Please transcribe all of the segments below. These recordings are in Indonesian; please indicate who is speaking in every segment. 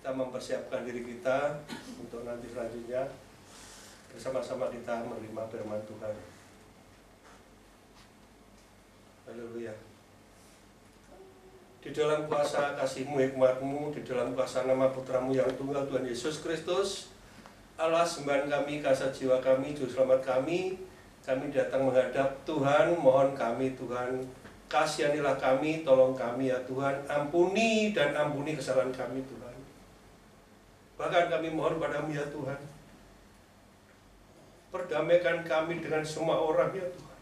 Speaker 1: Kita mempersiapkan diri kita untuk nanti selanjutnya bersama-sama kita menerima firman Tuhan. Haleluya. Di dalam kuasa kasih-Mu, hikmat-Mu, di dalam kuasa nama Putra-Mu yang tunggal, Tuhan Yesus Kristus, Allah sembahan kami, kasih jiwa kami, juru selamat kami datang menghadap Tuhan, mohon kami Tuhan, kasihanilah kami, tolong kami ya Tuhan, ampuni dan ampuni kesalahan kami Tuhan. Bahkan kami mohon padamu ya Tuhan, perdamaikan kami dengan semua orang ya Tuhan,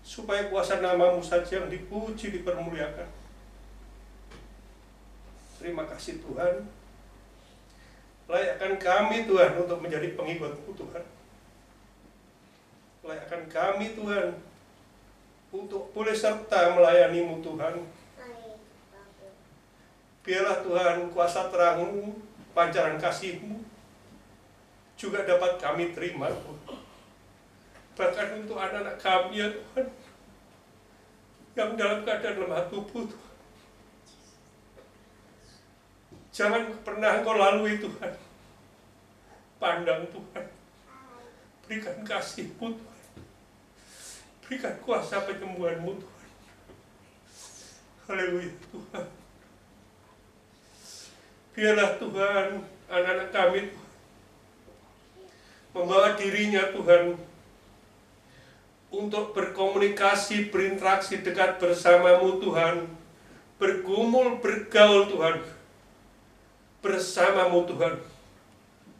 Speaker 1: supaya kuasa nama-Mu saja yang dipuji, dipermuliakan. Terima kasih Tuhan, layakkan kami Tuhan untuk menjadi pengikut-Mu Tuhan. Layakkan kami Tuhan untuk boleh serta melayani-Mu Tuhan. Biarlah Tuhan kuasa terang-Mu, pancaran kasih-Mu juga dapat kami terima Tuhan. Bahkan untuk anak-anak kami ya Tuhan, yang dalam keadaan lemah tubuh Tuhan, jangan pernah Engkau lalui Tuhan. Pandang Tuhan, berikan kasih-Mu Tuhan, berikan kuasa penyembuhan-Mu Tuhan. Haleluya Tuhan. Biarlah Tuhan anak-anak kami Tuhan membawa dirinya Tuhan untuk berkomunikasi, berinteraksi dekat bersama-Mu Tuhan, bergumul, bergaul Tuhan bersama-Mu Tuhan,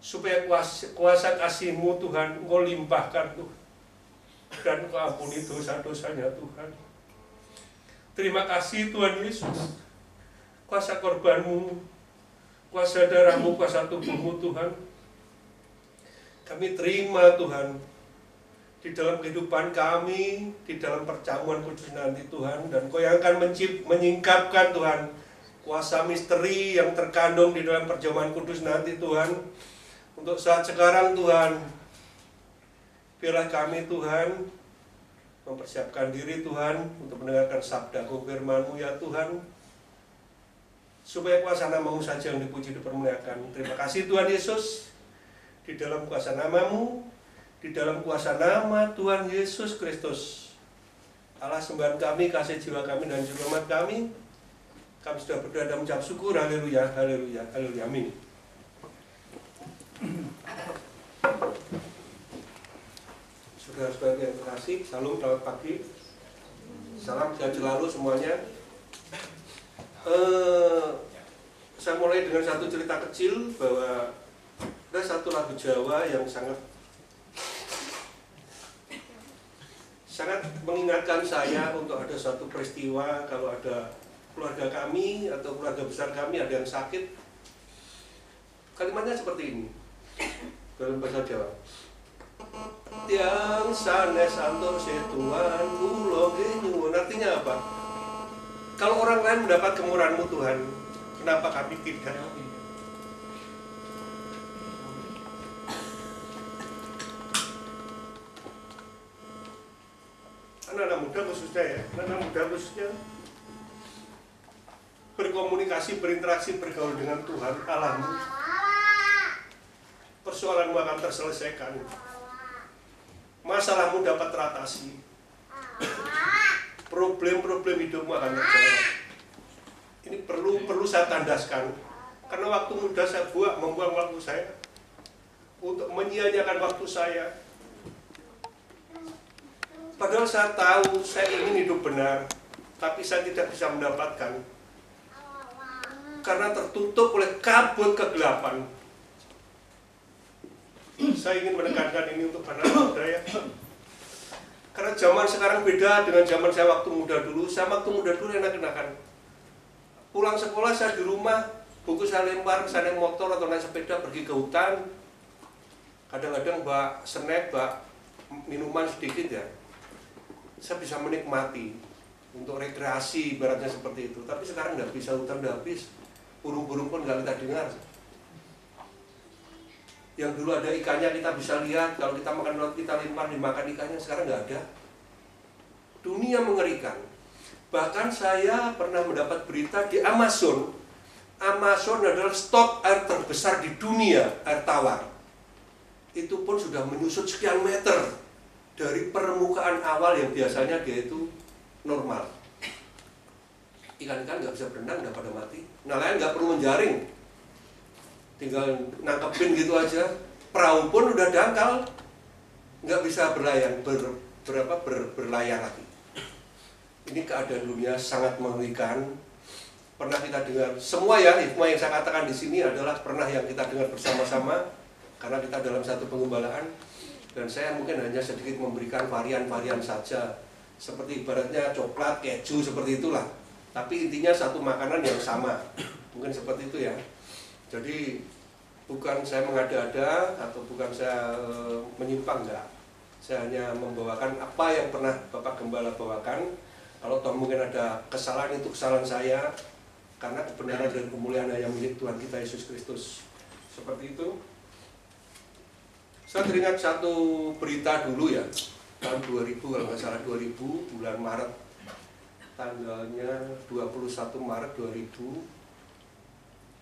Speaker 1: supaya kuasa kasih-Mu Tuhan Engkau limpahkan Tuhan, dan Engkau ampuni dosa-dosanya Tuhan. Terima kasih Tuhan Yesus, kuasa korban-Mu, kuasa darah-Mu, kuasa tubuh-Mu Tuhan, kami terima Tuhan di dalam kehidupan kami, di dalam perjamuan kudus nanti Tuhan, dan Kau yang akan menyingkapkan Tuhan kuasa misteri yang terkandung di dalam perjamuan kudus nanti Tuhan. Untuk saat sekarang Tuhan, biarlah kami Tuhan mempersiapkan diri Tuhan untuk mendengarkan sabda-Mu, firman-Mu ya Tuhan, supaya kuasa nama-Mu saja yang dipuji, dipermuliakan. Terima kasih Tuhan Yesus, di dalam kuasa nama-Mu, di dalam kuasa nama Tuhan Yesus Kristus, Allah sembahan kami, kasih jiwa kami dan juru selamat kami sudah berdoa dan mengucap syukur. Haleluya, haleluya, haleluya, amin. Saudara-saudara yang terkasih, salam, selamat pagi, salam sehat selalu semuanya. Saya mulai dengan satu cerita kecil, bahwa ada satu lagu Jawa yang sangat mengingatkan saya untuk ada suatu peristiwa, kalau ada keluarga kami atau keluarga besar kami ada yang sakit. Kalimatnya seperti ini dalam bahasa Jawa. Tiang sanes antor setuan kula nyuwun. Artinya apa? Kalau orang lain mendapat kemurahan-Mu Tuhan, kenapa kami tidak? Anak-anak muda khususnya ya, anak-anak muda khususnya berkomunikasi, berinteraksi, bergaul dengan Tuhan Allah-Mu, persoalan-Mu akan terselesaikan, masalah-Mu dapat teratasi, problem-problem hidup-Mu akan terjawab. Ini perlu saya tandaskan, karena waktu muda saya membuang waktu saya untuk menyia-nyiakan waktu saya. Padahal saya tahu saya ingin hidup benar, tapi saya tidak bisa mendapatkan karena tertutup oleh kabut kegelapan. Saya ingin menekankan ini untuk anak muda ya, karena zaman sekarang beda dengan zaman saya waktu muda dulu. Saya waktu muda dulu enak-enakan, pulang sekolah saya di rumah, buku saya lempar, saya naik motor atau naik sepeda pergi ke hutan, kadang-kadang bawa snack, bawa minuman sedikit ya. Saya bisa menikmati untuk rekreasi, ibaratnya seperti itu. Tapi sekarang nggak bisa, hutan udah habis, burung-burung pun nggak kita dengar. Yang dulu ada ikannya kita bisa lihat, kalau kita makan roti kita limpah dimakan ikannya, sekarang nggak ada. Dunia mengerikan. Bahkan saya pernah mendapat berita di Amazon, Amazon adalah stok air terbesar di dunia, air tawar. Itu pun sudah menyusut sekian meter dari permukaan awal yang biasanya dia itu normal. Ikan-ikan nggak bisa berenang, udah pada mati. Nelayan nggak perlu menjaring, tinggal nangkepin gitu aja. Perahu pun udah dangkal, nggak bisa berlayar lagi. Ini keadaan dunia sangat mengerikan. Pernah kita dengar semua ya, hikmah yang saya katakan di sini adalah pernah yang kita dengar bersama-sama karena kita dalam satu penggembalaan, dan saya mungkin hanya sedikit memberikan varian-varian saja, seperti ibaratnya coklat, keju, seperti itulah. Tapi intinya satu makanan yang sama, mungkin seperti itu ya. Jadi bukan saya mengada-ada atau bukan saya menyimpang, enggak. Saya hanya membawakan apa yang pernah Bapak Gembala bawakan. Kalau toh mungkin ada kesalahan, itu kesalahan saya, karena kebenaran dan kemuliaan hanya milik Tuhan kita Yesus Kristus. Seperti itu. Saya teringat satu berita dulu ya, tahun 2000 kalau nggak salah, 2000 bulan Maret, tanggalnya 21 Maret 2000,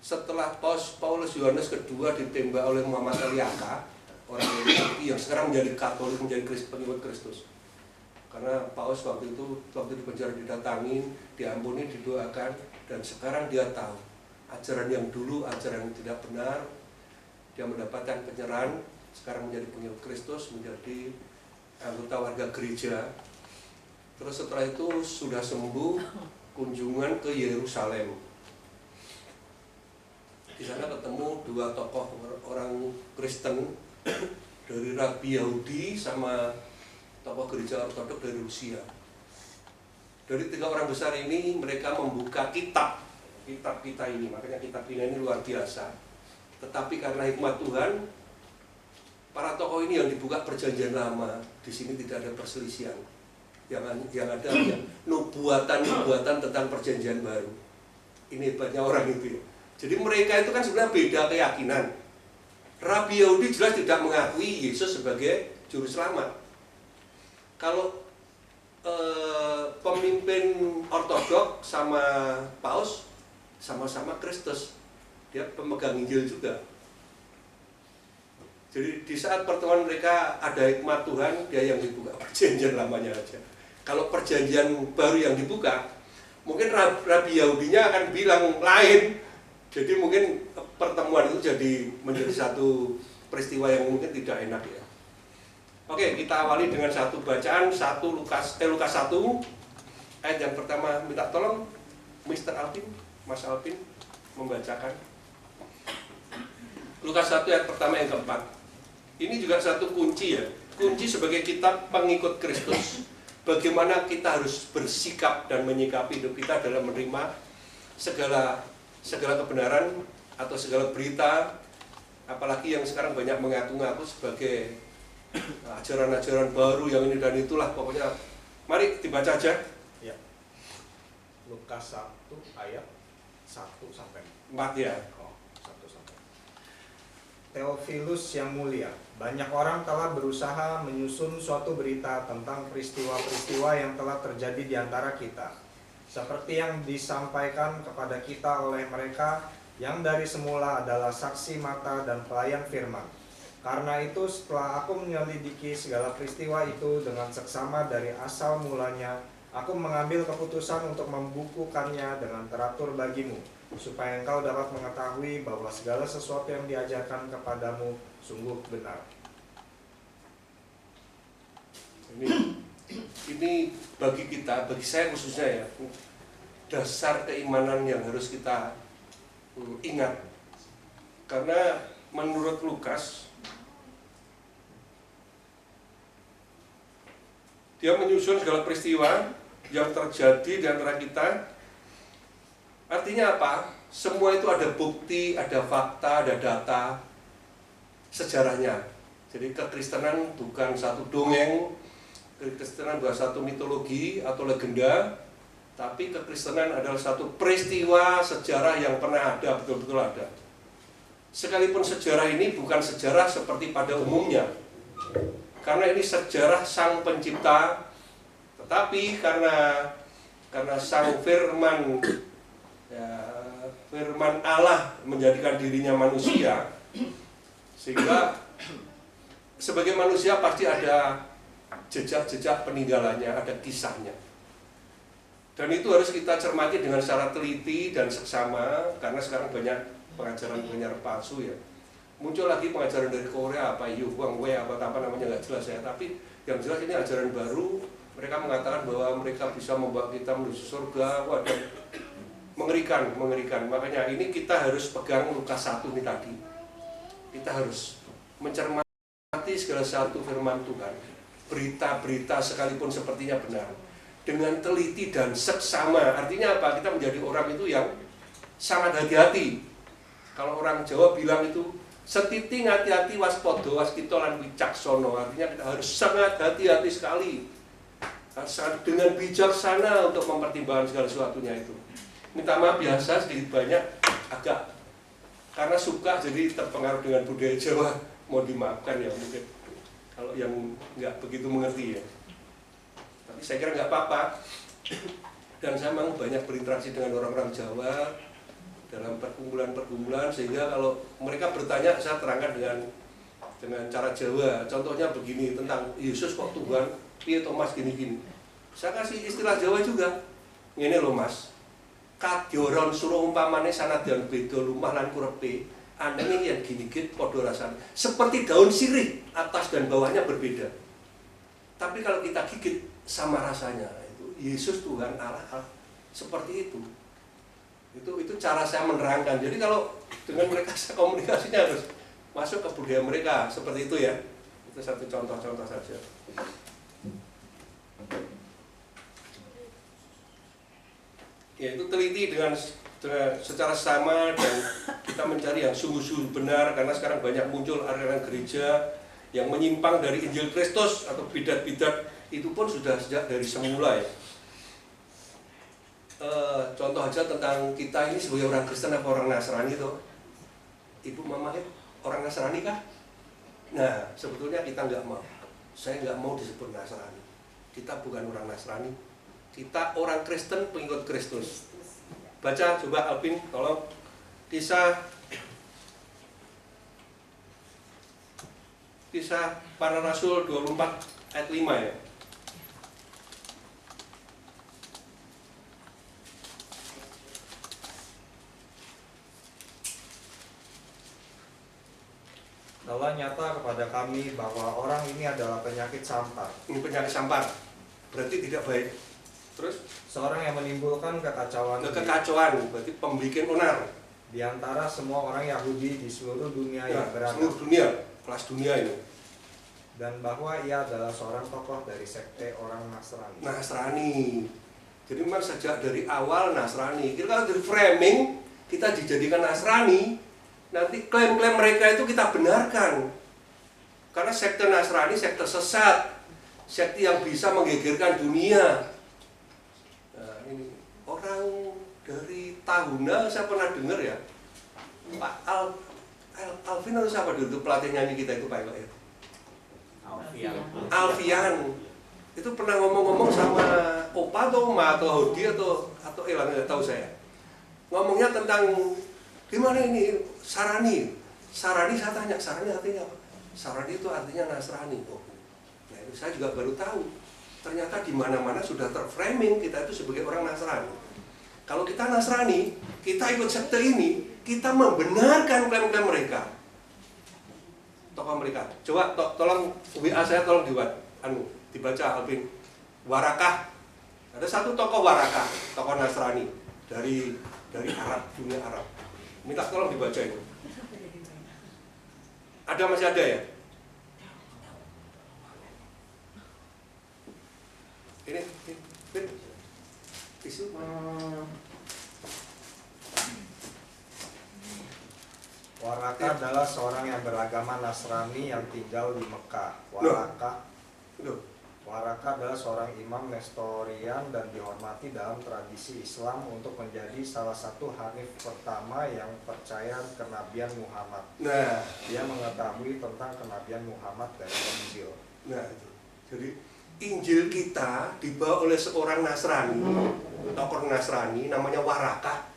Speaker 1: setelah Paulus Yohanes kedua ditembak oleh Muhammad Eliaka, orang Yahudi yang sekarang menjadi Katolik, menjadi pengikut Kristus. Karena Paulus waktu itu di penjara didatangin, diampuni, didoakan, dan sekarang dia tahu ajaran yang dulu ajaran yang tidak benar. Dia mendapatkan penyerahan, sekarang menjadi pengikut Kristus, menjadi anggota warga gereja. Terus setelah itu sudah sembuh, kunjungan ke Yerusalem. Di sana ketemu dua tokoh orang Kristen dari Rabi Yahudi sama tokoh gereja Ortodok dari Rusia. Dari tiga orang besar ini mereka membuka kitab kita ini, makanya kitab ini luar biasa. Tetapi karena hikmat Tuhan, para tokoh ini yang dibuka perjanjian lama, di sini tidak ada perselisihan. Yang ada ya nubuatan tentang perjanjian baru. Ini hebatnya orang itu ya. Jadi mereka itu kan sebenarnya beda keyakinan. Rabi Yahudi jelas tidak mengakui Yesus sebagai juru selamat. Kalau pemimpin Ortodok sama Paus sama-sama Kristus, dia pemegang Injil juga. Jadi di saat pertemuan mereka ada hikmat Tuhan, dia yang dibuka perjanjian lamanya aja. Kalau perjanjian baru yang dibuka, mungkin Rabi Yahudinya akan bilang lain. Jadi mungkin pertemuan itu menjadi satu peristiwa yang mungkin tidak enak ya. Oke, kita awali dengan satu bacaan, Lukas 1 ayat yang pertama. Minta tolong Mr. Alvin, Mas Alvin membacakan. Lukas 1 ayat pertama yang keempat. Ini juga satu kunci ya, kunci sebagai kita pengikut Kristus. Bagaimana kita harus bersikap dan menyikapi hidup kita dalam menerima segala kebenaran atau segala berita, apalagi yang sekarang banyak mengaku-ngaku sebagai ajaran-ajaran baru yang ini dan itulah, pokoknya mari dibaca aja
Speaker 2: ya. Lukas 1 ayat 1 sampai
Speaker 1: 4 ya.
Speaker 2: 1 sampai. Theophilus yang mulia, banyak orang telah berusaha menyusun suatu berita tentang peristiwa-peristiwa yang telah terjadi di antara kita, seperti yang disampaikan kepada kita oleh mereka yang dari semula adalah saksi mata dan pelayan firman. Karena itu setelah aku menyelidiki segala peristiwa itu dengan seksama dari asal mulanya, aku mengambil keputusan untuk membukukannya dengan teratur bagimu, supaya engkau dapat mengetahui bahwa segala sesuatu yang diajarkan kepadamu sungguh benar.
Speaker 1: Ini bagi kita, bagi saya khususnya ya, dasar keimanan yang harus kita ingat. Karena menurut Lukas, dia menyusun segala peristiwa yang terjadi di antara kita. Artinya apa? Semua itu ada bukti, ada fakta, ada data, sejarahnya. Jadi kekristenan bukan satu dongeng, kekristenan bukan satu mitologi atau legenda, tapi kekristenan adalah satu peristiwa sejarah yang pernah ada, betul-betul ada. Sekalipun sejarah ini bukan sejarah seperti pada umumnya, karena ini sejarah Sang Pencipta, tetapi karena Sang Firman ya, firman Allah menjadikan dirinya manusia, sehingga sebagai manusia pasti ada jejak-jejak peninggalannya, ada kisahnya. Dan itu harus kita cermati dengan secara teliti dan seksama, karena sekarang banyak pengajaran-pengajaran palsu ya. Muncul lagi pengajaran dari Korea, apa Yu Huang Wei, apa namanya nggak jelas ya. Tapi yang jelas ini ajaran baru. Mereka mengatakan bahwa mereka bisa membawa kita menuju surga. Wah, dan mengerikan. Makanya ini kita harus pegang Lukas 1 ini tadi. Kita harus mencermati segala satu firman Tuhan. Berita-berita sekalipun sepertinya benar, dengan teliti dan seksama. Artinya apa? Kita menjadi orang itu yang sangat hati-hati. Kalau orang Jawa bilang itu setiting hati-hati waspodo waskito lan wicaksono. Artinya kita harus sangat hati-hati sekali, sangat dengan bijaksana untuk mempertimbangkan segala sesuatunya itu. Minta maaf biasa sedikit banyak agak karena suka jadi terpengaruh dengan budaya Jawa, mau dimaafkan ya mungkin kalau yang nggak begitu mengerti ya. Tapi saya kira nggak apa-apa. Dan saya memang banyak berinteraksi dengan orang-orang Jawa dalam pergumulan-pergumulan, sehingga kalau mereka bertanya saya terangkan dengan cara Jawa. Contohnya begini, tentang Yesus kok Tuhan, piye Thomas gini-gini. Saya kasih istilah Jawa juga. Ngene lho Mas, kadyoron suruh umpamane sanadyan beda lumah lan kurepe, ananging yen gini-git padha rasane. Seperti daun sirih, atas dan bawahnya berbeda. Tapi kalau kita gigit sama rasanya. Itu Yesus Tuhan Allah seperti itu. Itu cara saya menerangkan. Jadi kalau dengan mereka saya komunikasinya harus masuk ke budaya mereka seperti itu ya. Itu satu contoh-contoh saja. Ya, itu teliti dengan secara sama, dan kita mencari yang sungguh-sungguh benar, karena sekarang banyak muncul aliran gereja yang menyimpang dari Injil Kristus atau bidat-bidat. Itu pun sudah sejak dari semula ya. Contoh aja tentang kita ini sebagai orang Kristen apa orang Nasrani tuh. Ibu mama orang Nasrani kah? Nah, sebetulnya kita nggak mau. Saya nggak mau disebut Nasrani. Kita bukan orang Nasrani. Kita orang Kristen pengikut Kristus. Baca coba Alvin, tolong. Kisah Para Rasul 24 ayat 5 ya.
Speaker 2: Telah nyata kepada kami bahwa orang ini adalah penyakit sampar.
Speaker 1: Ini penyakit sampar, berarti tidak baik. Terus
Speaker 2: Seorang yang menimbulkan kekacauan
Speaker 1: berarti pembikin onar
Speaker 2: di antara semua orang Yahudi di seluruh dunia yang berada.
Speaker 1: Seluruh dunia, kelas dunia ini.
Speaker 2: Dan bahwa ia adalah seorang tokoh dari sekte orang Nasrani.
Speaker 1: Nasrani. Jadi memang sejak dari awal Nasrani. Kita kalau dari framing kita dijadikan Nasrani, nanti klaim-klaim mereka itu kita benarkan. Karena sekte Nasrani sekte sesat, sekte yang bisa menggegerkan dunia. Nah, ini orang dari Tahuna saya pernah dengar ya, Pak Alvin atau siapa dulu pelatih nyanyi kita itu Pak ya? Alfian itu pernah ngomong-ngomong sama Opa atau Oma atau Hodi atau Elang, nggak tahu saya. Ngomongnya tentang gimana ini Sarani. Sarani saya tanya, Sarani artinya apa? Sarani itu artinya Nasrani. Oh, nah itu saya juga baru tahu. Ternyata di mana-mana sudah terframing kita itu sebagai orang Nasrani. Kalau kita Nasrani, kita ikut sekte ini, kita membenarkan klaim-klaim mereka. Tokoh mereka. Coba tolong WA saya tolong dibaca Alvin. Warakah. Ada satu tokoh Warakah, tokoh Nasrani dari Arab, dunia Arab. Minta tolong dibaca itu. Ada, masih ada ya? Ini isu.
Speaker 2: Waraka adalah seorang yang beragama Nasrani yang tinggal di Mekah. Waraka adalah seorang imam Nestorian dan dihormati dalam tradisi Islam untuk menjadi salah satu hanif pertama yang percaya kenabian Muhammad.
Speaker 1: Nah,
Speaker 2: dia mengetahui tentang kenabian Muhammad dari Injil.
Speaker 1: Nah, itu. Jadi Injil kita dibawa oleh seorang Nasrani, tokoh Nasrani namanya Waraka.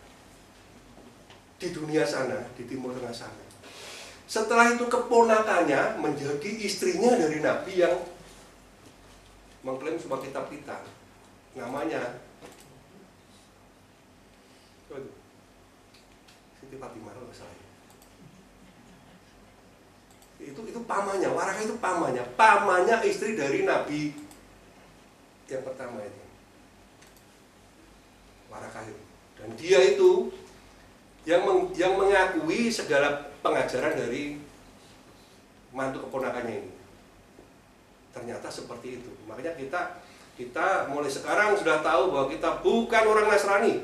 Speaker 1: di dunia sana, di Timur Tengah sana. Setelah itu keponakannya menjadi istrinya dari Nabi yang mengklaim semua kitab kita. Namanya Siti Fatimah kalau nggak salah. Itu pamannya, Warakah itu pamannya istri dari Nabi yang pertama itu. Warakah itu. Dan dia itu yang mengakui segala pengajaran dari mantu keponakannya ini. Ternyata seperti itu. Makanya kita mulai sekarang sudah tahu bahwa kita bukan orang Nasrani.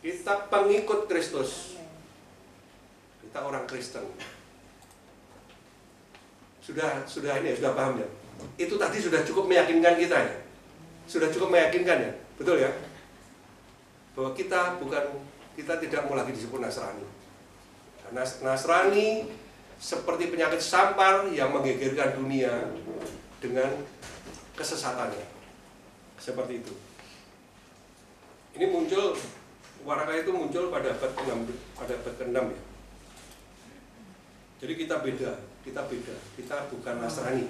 Speaker 1: Kita pengikut Kristus. Kita orang Kristen. Sudah paham ya? Itu tadi sudah cukup meyakinkan kita ya. Sudah cukup meyakinkan ya. Betul ya? Bahwa kita tidak mau lagi disebut Nasrani. Karena Nasrani seperti penyakit sampar yang menggegerkan dunia dengan kesesatannya. Seperti itu. Ini muncul, Warakah itu muncul pada abad ke-6 ya. Jadi kita beda. Kita bukan Nasrani.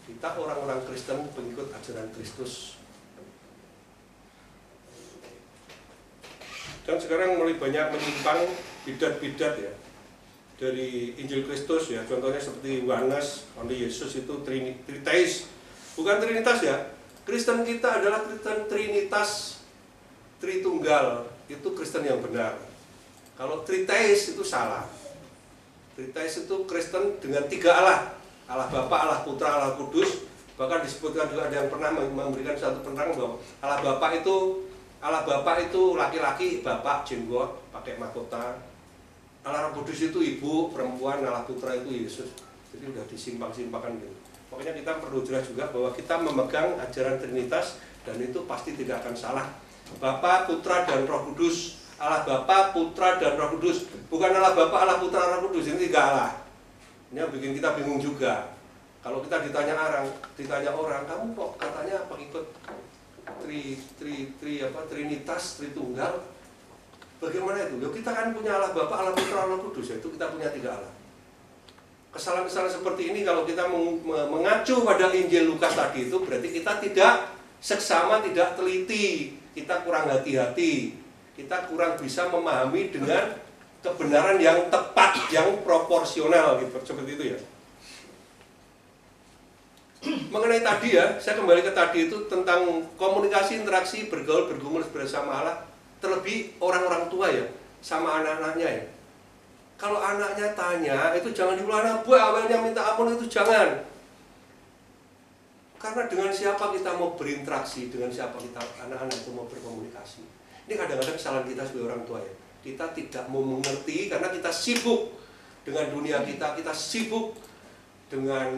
Speaker 1: Kita orang-orang Kristen pengikut ajaran Kristus. Dan sekarang mulai banyak menyimpang bidat-bidat ya dari Injil Kristus ya. Contohnya seperti Yohanes, Yesus itu Trinitas, bukan Trinitas ya. Kristen kita adalah Kristen Trinitas, Tritunggal, itu Kristen yang benar. Kalau Trinitas itu salah. Trinitas itu Kristen dengan 3 Allah, Allah Bapa, Allah Putra, Allah Kudus. Bahkan disebutkan juga ada yang pernah memberikan satu penerang bahwa Allah Bapa itu laki-laki, bapak jenggot, pakai mahkota. Allah Roh Kudus itu ibu, perempuan, Allah Putra itu Yesus. Jadi udah disimpang-simpakan gitu. Pokoknya kita perlu jelas juga bahwa kita memegang ajaran Trinitas dan itu pasti tidak akan salah. Bapa, Putra, dan Roh Kudus. Allah Bapa, Putra, dan Roh Kudus. Bukan Allah Bapa, Allah Putra, Roh Kudus. Ini 3 Allah. Ini yang bikin kita bingung juga. Kalau kita ditanya orang, kamu kok katanya pengikut Trinitas, Tritunggal, bagaimana itu? Ya, kita kan punya Allah Bapa, Allah Putra, Allah Kudus, itu kita punya 3 Allah. Kesalahan-kesalahan seperti ini kalau kita mengacu pada Injil Lukas tadi itu berarti kita tidak seksama, tidak teliti, kita kurang hati-hati, kita kurang bisa memahami dengan kebenaran yang tepat, yang proporsional gitu, seperti itu ya. Mengenai tadi ya, saya kembali ke tadi itu tentang komunikasi, interaksi, bergaul, bergumul bersama Allah. Terlebih orang-orang tua ya, sama anak-anaknya ya. Kalau anaknya tanya, itu jangan diulang, Bu, awalnya minta ampun, itu jangan. Karena dengan siapa kita mau berinteraksi, dengan siapa kita anak-anak itu mau berkomunikasi. Ini kadang-kadang kesalahan kita sebagai orang tua ya. Kita tidak mau mengerti karena kita sibuk dengan dunia kita sibuk dengan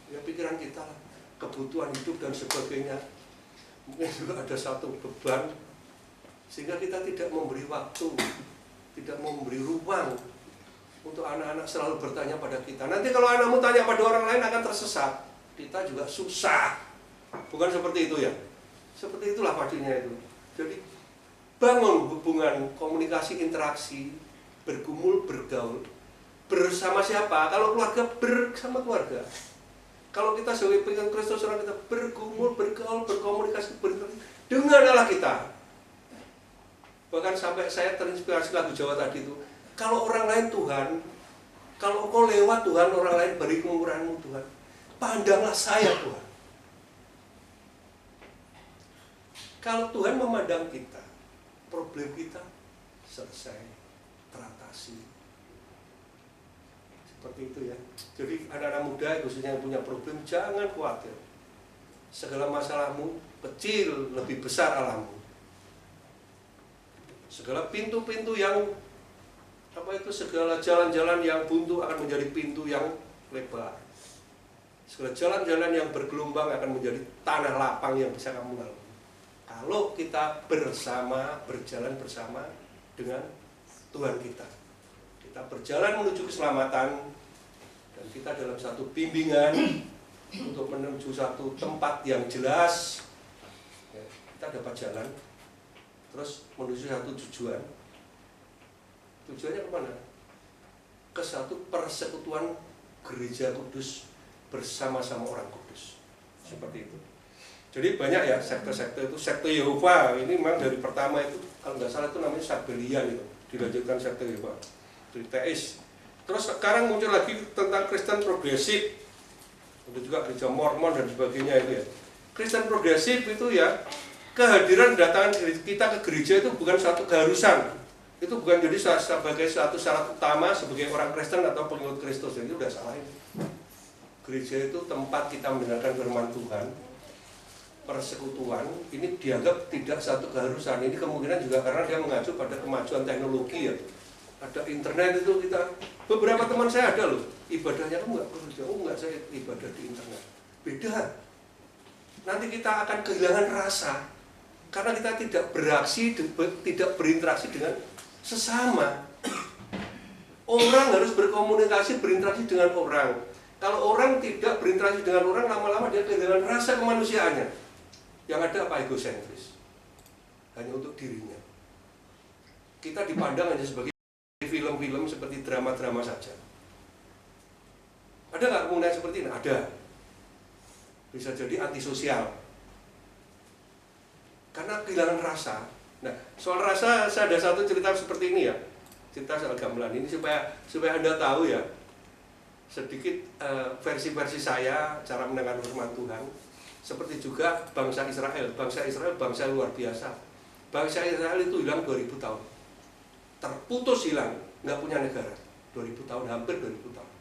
Speaker 1: ya pikiran kita, kebutuhan hidup dan sebagainya. Mungkin juga ada satu beban sehingga kita tidak memberi waktu, tidak memberi ruang untuk anak-anak selalu bertanya pada kita. Nanti kalau anakmu tanya pada orang lain akan tersesat, kita juga susah. Bukan seperti itu ya. Seperti itulah pastinya itu. Jadi bangun hubungan komunikasi, interaksi, bergumul, bergaul bersama siapa? Kalau keluarga, bersama keluarga. Kalau kita sebagai pengikut Kristus, orang kita bergumul, bergaul, berkomunikasi, berinteraksi dengan Allah kita. Bahkan sampai saya terinspirasi lagu Jawa tadi itu, kalau orang lain Tuhan, kalau engkau lewat Tuhan, orang lain beri kemurahan-Mu Tuhan, pandanglah saya Tuhan. Kalau Tuhan memandang kita, problem kita selesai, teratasi. Seperti itu ya. Jadi anak-anak muda khususnya yang punya problem, jangan khawatir. Segala masalahmu kecil, lebih besar Allahmu. Segala pintu-pintu yang segala jalan-jalan yang buntu akan menjadi pintu yang lebar. Segala jalan-jalan yang bergelombang akan menjadi tanah lapang yang bisa kamu lalui. Kalau kita berjalan bersama dengan Tuhan kita. Kita berjalan menuju keselamatan dan kita dalam satu bimbingan untuk menuju satu tempat yang jelas. Kita dapat jalan terus menuju satu tujuan. Tujuannya kemana? Ke satu persekutuan gereja kudus bersama-sama orang kudus. Seperti itu. Jadi banyak ya sekte-sekte itu. Sekte Yehova ini memang dari pertama itu, kalau nggak salah itu namanya Sabelian itu. Dilanjutkan sekte Yehova. Teis. Terus sekarang muncul lagi tentang Kristen progresif. Ada juga gereja Mormon dan sebagainya itu ya. Kristen progresif itu ya, kehadiran kedatangan kita ke gereja itu bukan suatu keharusan. Itu bukan jadi sebagai suatu syarat utama sebagai orang Kristen atau pengikut Kristus. Itu udah salah ini. Gereja itu tempat kita mendengarkan firman Tuhan. Persekutuan ini dianggap tidak satu keharusan. Ini kemungkinan juga karena dia mengacu pada kemajuan teknologi ya. Ada internet itu kita, beberapa teman saya ada loh, ibadahnya kan enggak kerja, enggak saya ibadah di internet. Beda. Nanti kita akan kehilangan rasa karena kita tidak beraksi, tidak berinteraksi dengan sesama. Orang harus berkomunikasi, berinteraksi dengan orang. Kalau orang tidak berinteraksi dengan orang, lama-lama dia kehilangan rasa kemanusiaannya. Yang ada apa? Egosentris. Hanya untuk dirinya. Kita dipandang hanya sebagai film-film seperti drama-drama saja. Ada nggak kemungkinan seperti ini? Ada. Bisa jadi antisosial. Karena kehilangan rasa. Nah, soal rasa saya ada satu cerita seperti ini ya. Cerita soal gamelan ini supaya Anda tahu ya. Sedikit versi-versi saya cara mendengar firman Tuhan. Seperti juga bangsa Israel. Bangsa Israel bangsa luar biasa. Bangsa Israel itu hilang 2000 tahun. Terputus hilang, nggak punya negara. 2000 tahun, hampir 2000 tahun.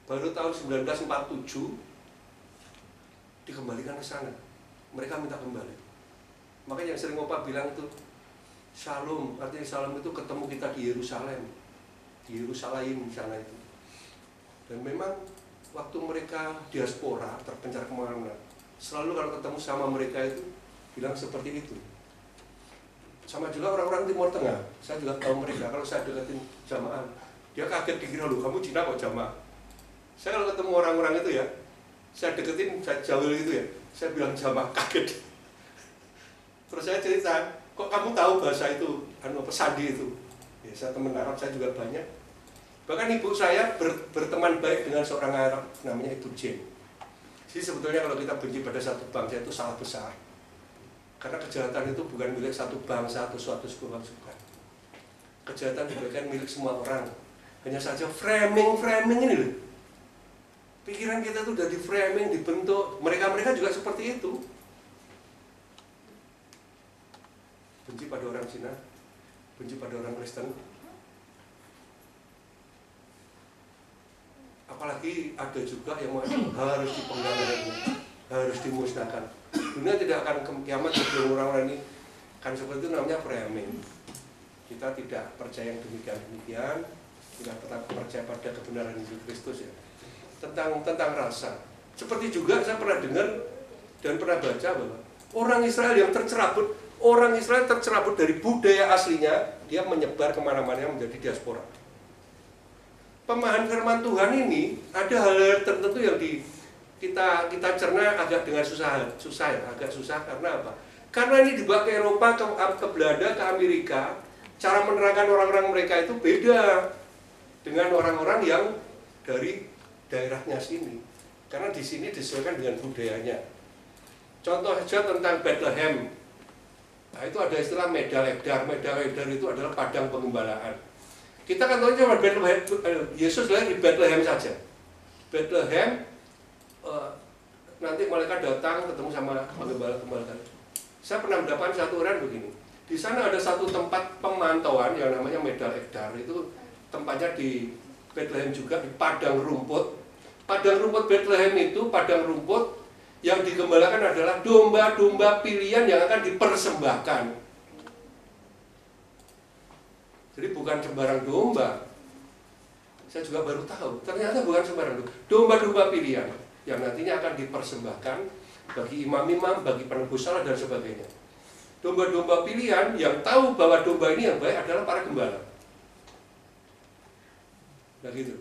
Speaker 1: Baru tahun 1947 dikembalikan ke sana. Mereka minta kembali. Makanya yang sering Opa bilang itu Shalom, artinya Shalom itu ketemu kita di Yerusalem. Di Yerusalem sana itu. Dan memang waktu mereka diaspora, terpencar kemana-mana, selalu kalau ketemu sama mereka itu bilang seperti itu. Sama juga orang-orang Timur Tengah, saya juga tahu mereka, kalau saya deketin jamaah, dia kaget dikira, loh kamu Cina kok jamaah. Saya kalau ketemu orang-orang itu ya, saya deketin, saya jauh gitu ya, saya bilang jamaah, kaget. Terus saya cerita, kok kamu tahu bahasa itu, pesandi itu? Ya, saya teman Arab, saya juga banyak. Bahkan ibu saya berteman baik dengan seorang Arab, namanya Ibu Jane. Jadi sebetulnya kalau kita benci pada satu bangsa itu salah besar. Karena kejahatan itu bukan milik satu bangsa atau suatu suku bukan. Kejahatan bukan milik semua orang. Hanya saja framing ini loh. Pikiran kita tuh udah di framing, dibentuk. Mereka juga seperti itu. Benci pada orang Cina, benci pada orang Kristen. Apalagi ada juga yang harus dipenggal lehernya, harus dimusnahkan. Dunia tidak akan kiamat sebelum orang-orang ini. Kan seperti itu namanya framing. Kita tidak percaya yang demikian, tidak tetap percaya pada kebenaran Yesus Kristus ya. Tentang rasa. Seperti juga saya pernah dengar dan pernah baca bahwa orang Israel yang tercerabut dari budaya aslinya, dia menyebar kemana-mana menjadi diaspora. Pemahaman firman Tuhan ini ada hal-hal tertentu yang kita cerna agak dengan susah ya, agak susah karena apa? Karena ini dibawa ke Eropa, ke Belanda, ke Amerika, cara menerangkan orang-orang mereka itu beda dengan orang-orang yang dari daerahnya sini. Karena di sini disesuaikan dengan budayanya. Contoh saja tentang Bethlehem. Nah, itu ada istilah medal edar. Medal edar itu adalah padang pengembalaan. Kita kan tahu cuma Bethlehem, Yesus lahir di Bethlehem saja. Bethlehem, nanti malaikat datang ketemu sama penggembala-penggembala. Saya pernah mendapatkan satu orang begini. Di sana ada satu tempat pemantauan yang namanya medal edar. Itu tempatnya di Bethlehem juga, di padang rumput. Padang rumput Bethlehem itu padang rumput yang digembalakan adalah domba-domba pilihan yang akan dipersembahkan. Jadi bukan sembarang domba. Saya juga baru tahu, ternyata bukan sembarang domba. Domba-domba pilihan yang nantinya akan dipersembahkan bagi imam-imam, bagi penebus salah dan sebagainya. Domba-domba pilihan yang tahu bahwa domba ini yang baik adalah para gembala. Nah gitu.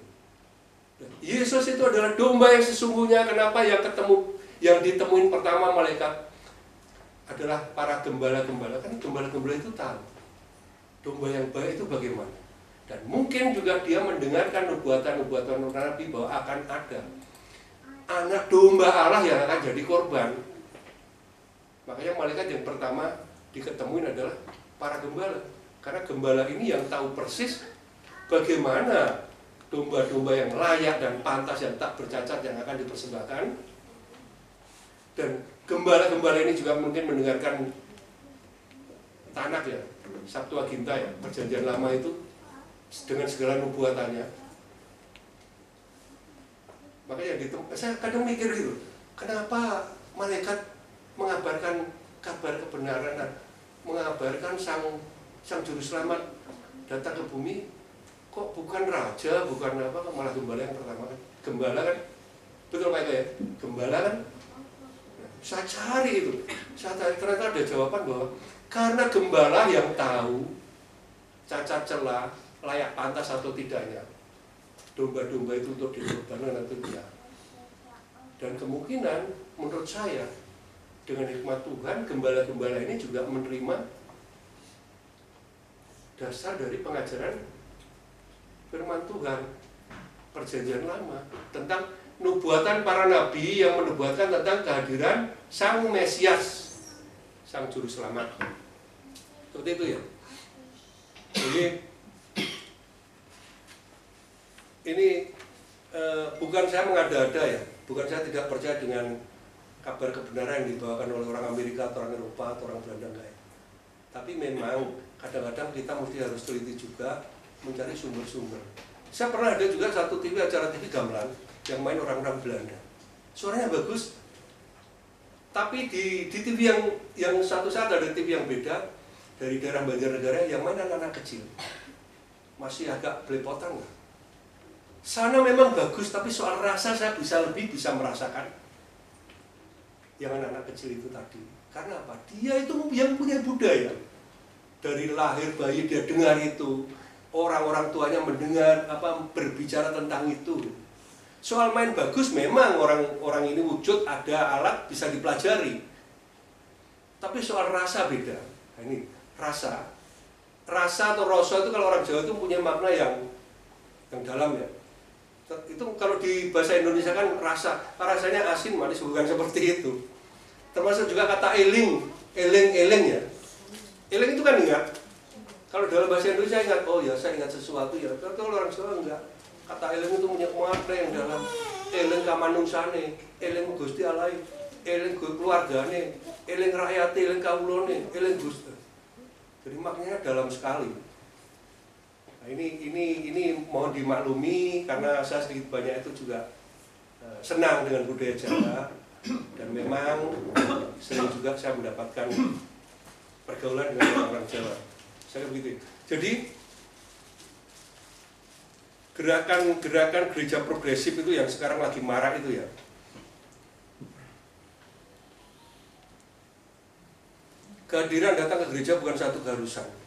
Speaker 1: Yesus itu adalah domba yang sesungguhnya. Kenapa yang ditemuin pertama malaikat adalah para gembala-gembala. Kan gembala-gembala itu tahu domba yang baik itu bagaimana. Dan mungkin juga dia mendengarkan nubuatan-nubuatan Nabi bahwa akan ada anak domba Allah yang akan jadi korban. Makanya malaikat yang pertama diketemuin adalah para gembala. Karena gembala ini yang tahu persis bagaimana domba-domba yang layak dan pantas yang tak bercacat yang akan dipersembahkan. Dan gembala-gembala ini juga mungkin mendengarkan Tanak ya, Septuaginta ya, Perjanjian Lama itu dengan segala nubuatannya. Makanya saya kadang mikir gitu, kenapa malaikat mengabarkan kabar kebenaran, mengabarkan sang juru selamat datang ke bumi, kok bukan raja, bukan apa, malah gembala yang pertama kan? Gembala kan, betul Pak Eko ya? Gembala kan? Saya cari itu, ternyata ada jawaban bahwa karena gembala yang tahu cacat celah, layak pantas atau tidaknya domba-domba itu untuk dikorbankan atau tidak. Dan kemungkinan menurut saya dengan hikmat Tuhan, gembala-gembala ini juga menerima dasar dari pengajaran firman Tuhan Perjanjian Lama tentang nubuatan para nabi yang menubuatkan tentang kehadiran Sang Mesias, Sang Juru Selamat. Seperti itu ya. Jadi ini bukan saya mengada-ada ya, bukan saya tidak percaya dengan kabar kebenaran yang dibawakan oleh orang Amerika atau orang Eropa atau orang Belanda, enggak ya. Tapi memang kadang-kadang kita mesti harus teliti juga mencari sumber-sumber. Saya pernah ada juga satu acara TV gamelan yang main orang-orang Belanda. Suaranya bagus. Tapi di TV yang satu saat ada TV yang beda dari daerah Banjarnegara yang main anak-anak kecil. Masih agak belepotan lah. Sana memang bagus, tapi soal rasa saya lebih bisa merasakan yang anak-anak kecil itu tadi. Karena apa? Dia itu yang punya budaya. Dari lahir bayi dia dengar itu, orang-orang tuanya mendengar berbicara tentang itu. Soal main bagus memang orang ini wujud ada alat bisa dipelajari. Tapi soal rasa beda. Nah, ini rasa atau rasa itu kalau orang Jawa itu punya makna yang dalam ya. Itu kalau di bahasa Indonesia kan rasanya asin manis, bukan seperti itu. Termasuk juga kata eling ya. Eling itu kan ingat. Kalau dalam bahasa Indonesia ingat, oh ya saya ingat sesuatu ya. Tapi kalau orang Jawa enggak. Kata eling itu punya makna yang dalam. Eling kamanungsane, eling Gusti Allah, eling keluargane, eling rakyate, eling kawulane, eling Gusti. Jadi maknanya dalam sekali. Nah, ini mohon dimaklumi karena saya sedikit banyak itu juga senang dengan budaya Jawa dan memang sering juga saya mendapatkan pergaulan dengan orang Jawa. Saya begitu. Jadi gerakan gereja progresif itu yang sekarang lagi marak itu ya. Kehadiran datang ke gereja bukan satu keharusan.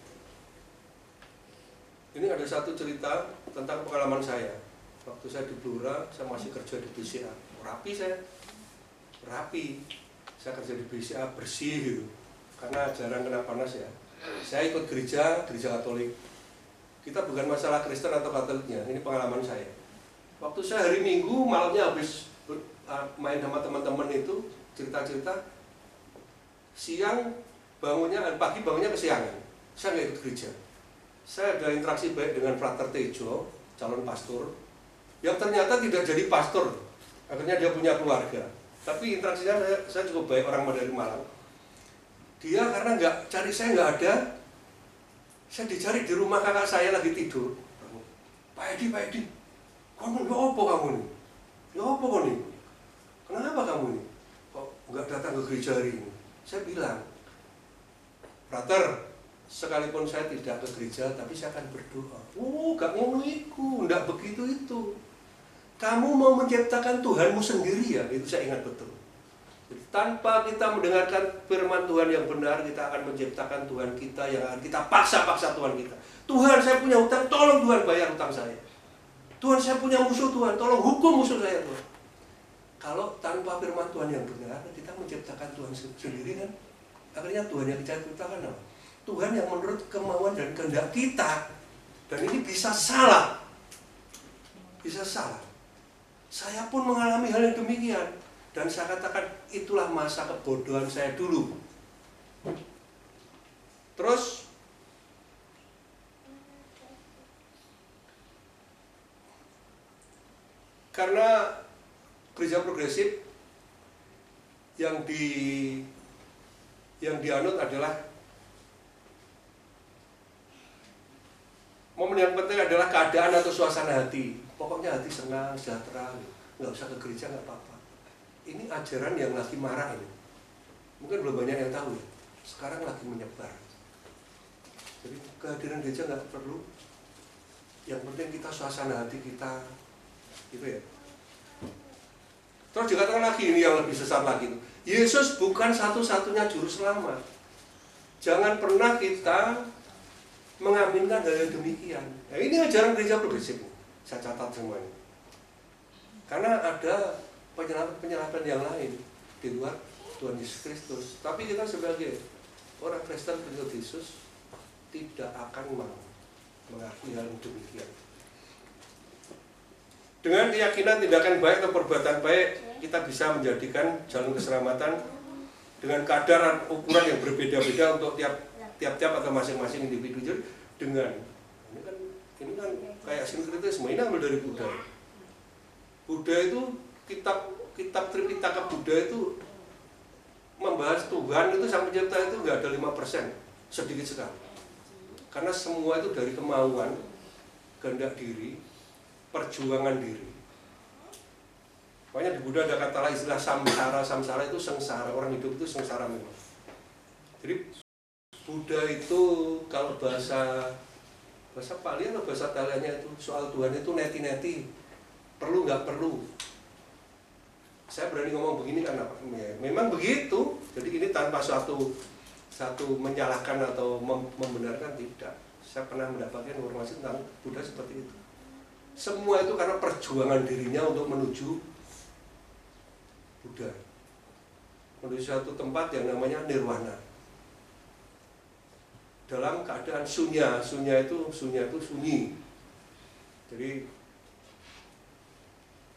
Speaker 1: Ini ada satu cerita tentang pengalaman saya. Waktu saya di Blora, saya masih kerja di BCA. Rapi. Saya kerja di BCA bersih gitu. Karena jarang kena panas ya. Saya ikut gereja Katolik. Kita bukan masalah Kristen atau Katoliknya, ini pengalaman saya. Waktu saya hari Minggu, malamnya habis main sama teman-teman itu, cerita-cerita, pagi bangunnya kesiangan. Saya nggak ikut gereja. Saya ada interaksi baik dengan Frater Tejo, calon pastor, yang ternyata tidak jadi pastor. Akhirnya dia punya keluarga. Tapi interaksinya saya cukup baik, orang dari Malang. Dia karena saya nggak ada, saya dicari di rumah kakak saya lagi tidur. Pak Edi, kamu apa kamu nih? Ya apa kamu nih? Kenapa kamu nih? Kok nggak datang ke gereja hari ini? Saya bilang, Frater, sekalipun saya tidak ke gereja, tapi saya akan berdoa. Oh, gak ngono iku, ndak begitu itu. Kamu mau menciptakan Tuhanmu sendiri ya, itu saya ingat betul. Jadi, tanpa kita mendengarkan firman Tuhan yang benar, kita akan menciptakan Tuhan kita yang akan kita paksa Tuhan kita. Tuhan, saya punya hutang, tolong Tuhan bayar hutang saya. Tuhan, saya punya musuh Tuhan, tolong hukum musuh saya Tuhan. Kalau tanpa firman Tuhan yang benar, kita menciptakan Tuhan sendiri kan, akhirnya Tuhan yang kita ciptakan apa? Tuhan yang menurut kemauan dan kehendak kita. Dan ini bisa salah. Bisa salah. Saya pun mengalami hal yang demikian. Dan saya katakan, itulah masa kebodohan saya dulu. Terus, karena gereja progresif yang dianut adalah momen yang penting adalah keadaan atau suasana hati. Pokoknya hati senang, sejahtera, nggak usah ke gereja nggak apa-apa. Ini ajaran yang lagi marah ini. Mungkin belum banyak yang tahu ya. Sekarang lagi menyebar. Jadi kehadiran gereja nggak perlu. Yang penting kita suasana hati kita, gitu ya. Terus dikatakan lagi ini yang lebih sesat lagi. Yesus bukan satu-satunya juru selamat. Jangan pernah kita mengaminkan hal yang demikian. Nah, ini ajaran gereja progresif. Saya catat semuanya. Karena ada penyerapan yang lain di luar Tuhan Yesus Kristus. Tapi kita sebagai orang Kristen pengikut Yesus tidak akan mau mengakui hal yang demikian. Dengan keyakinan tindakan baik atau perbuatan baik, kita bisa menjadikan jalur keselamatan dengan kadar ukuran yang berbeda-beda untuk tiap-tiap atau masing-masing individu. Dengan ini kan kayak sinkretisme, ini ambil dari Buddha. Buddha itu kitab Tripitaka Buddha itu membahas Tuhan itu sang pencipta itu nggak ada 5%, sedikit sekali. Karena semua itu dari kemauan, kehendak diri, perjuangan diri. Makanya di Buddha ada kata istilah samsara. Samsara itu sengsara, orang hidup itu sengsara memang. Jadi Buddha itu kalau bahasa Pali atau bahasa Italianya itu soal Tuhan itu neti-neti, perlu nggak perlu. Saya berani ngomong begini karena memang begitu. Jadi ini tanpa satu menyalahkan atau membenarkan, tidak. Saya pernah mendapatkan informasi tentang Buddha seperti itu. Semua itu karena perjuangan dirinya untuk menuju Buddha, menuju suatu tempat yang namanya nirwana. Dalam keadaan sunya itu sunyi. Jadi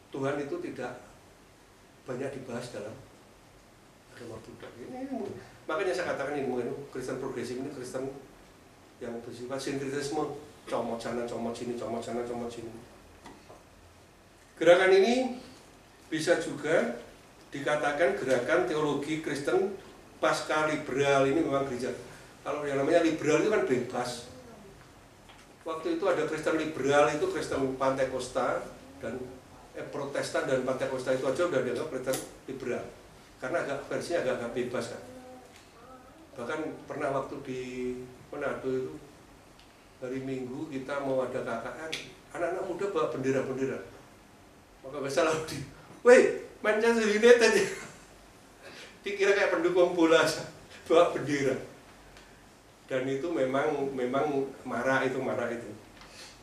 Speaker 1: Tuhan itu tidak banyak dibahas dalam agama Buddha. Makanya saya katakan ini mungkin Kristen progresif ini Kristen yang bersifat sinkretisme, comot sana, comot sini, comot sana, comot sini. Gerakan ini bisa juga dikatakan gerakan teologi Kristen pasca liberal. Ini memang gereja. Kalau yang namanya liberal itu kan bebas. Waktu itu ada Kristen liberal, itu Kristen Pantekosta dan Protestan dan Pantekosta itu aja udah dianggap Kristen liberal. Karena versinya agak bebas kan. Bahkan pernah waktu di Manado itu hari Minggu kita mau ada KKN, anak-anak muda bawa bendera-bendera. Maka biasa lalu weh, Manchester United aja. Dikira kayak pendukung bola, bawa bendera. Dan itu memang marah itu.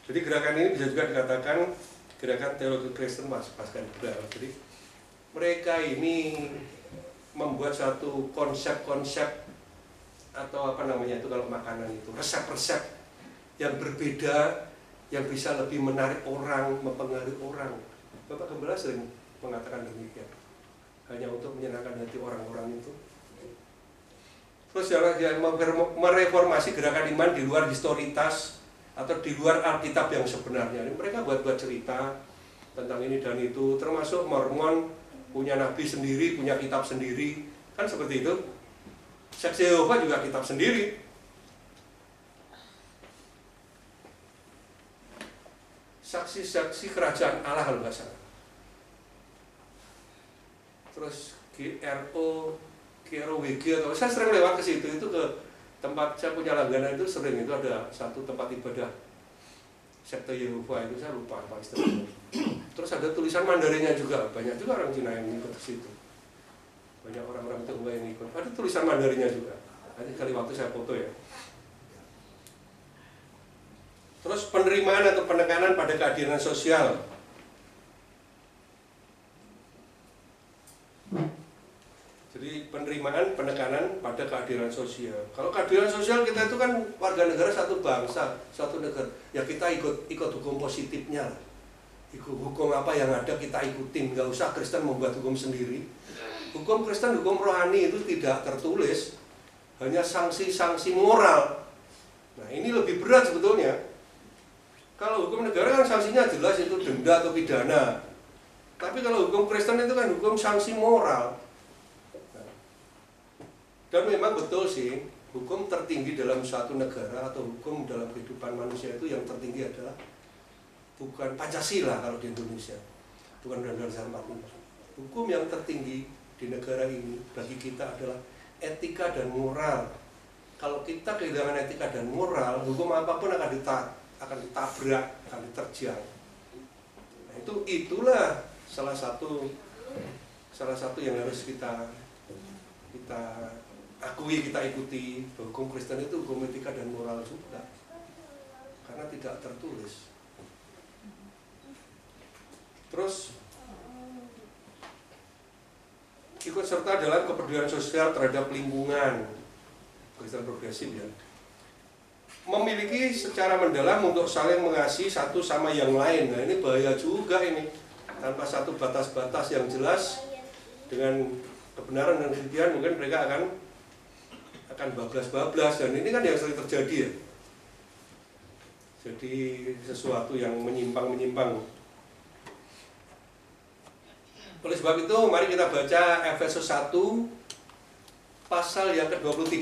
Speaker 1: Jadi gerakan ini bisa juga dikatakan gerakan teologi Kristen pasca liberal. Jadi mereka ini membuat satu konsep-konsep atau apa namanya itu kalau makanan itu, resep-resep yang berbeda yang bisa lebih menarik orang, mempengaruhi orang. Bapak Gembala sering mengatakan demikian, hanya untuk menyenangkan hati orang-orang itu. Terus yang mereformasi gerakan iman di luar historitas atau di luar Alkitab yang sebenarnya. Mereka buat cerita tentang ini dan itu, termasuk Mormon punya nabi sendiri, punya kitab sendiri, kan seperti itu. Saksi Yehova juga kitab sendiri. Saksi-saksi kerajaan Allah kalau nggak salah. Terus GROWG atau saya sering lewat ke situ, itu ke tempat saya punya langganan itu sering, itu ada satu tempat ibadah sekte Yehova itu, saya lupa apa istilahnya. Terus ada tulisan Mandarinnya juga, banyak juga orang Cina yang ikut ke situ. Banyak orang-orang Tionghoa yang ikut. Ada tulisan Mandarinnya juga. Nanti kali waktu saya foto ya. Terus penerimaan atau penekanan pada keadilan sosial. Jadi penerimaan penekanan pada keadilan sosial. Kalau keadilan sosial kita itu kan warga negara satu bangsa, satu negara. Ya kita ikut hukum positifnya lah. Hukum apa yang ada kita ikutin, nggak usah Kristen membuat hukum sendiri. Hukum Kristen, hukum rohani itu tidak tertulis, hanya sanksi-sanksi moral. Nah ini lebih berat sebetulnya. Kalau hukum negara kan sanksinya jelas, itu denda atau pidana. Tapi kalau hukum Kristen itu kan hukum sanksi moral. Dan memang betul sih, hukum tertinggi dalam suatu negara atau hukum dalam kehidupan manusia itu yang tertinggi adalah bukan Pancasila kalau di Indonesia, bukan Undang-Undang 45. Hukum yang tertinggi di negara ini bagi kita adalah etika dan moral. Kalau kita kehilangan etika dan moral, hukum apapun akan ditabrak, akan diterjang. Nah, itulah salah satu yang harus kita akui, kita ikuti. Hukum Kristen itu hukum etika dan moral juga, karena tidak tertulis. Terus ikut serta dalam kepedulian sosial terhadap lingkungan, Kristen progresif ya. Memiliki secara mendalam untuk saling mengasihi satu sama yang lain. Nah ini bahaya juga ini, tanpa satu batas-batas yang jelas dengan kebenaran dan kebencian mungkin mereka akan bablas-bablas, dan ini kan yang sering terjadi ya. Jadi sesuatu yang menyimpang-menyimpang. Oleh sebab itu, mari kita baca Efesus 1 pasal yang ke-23.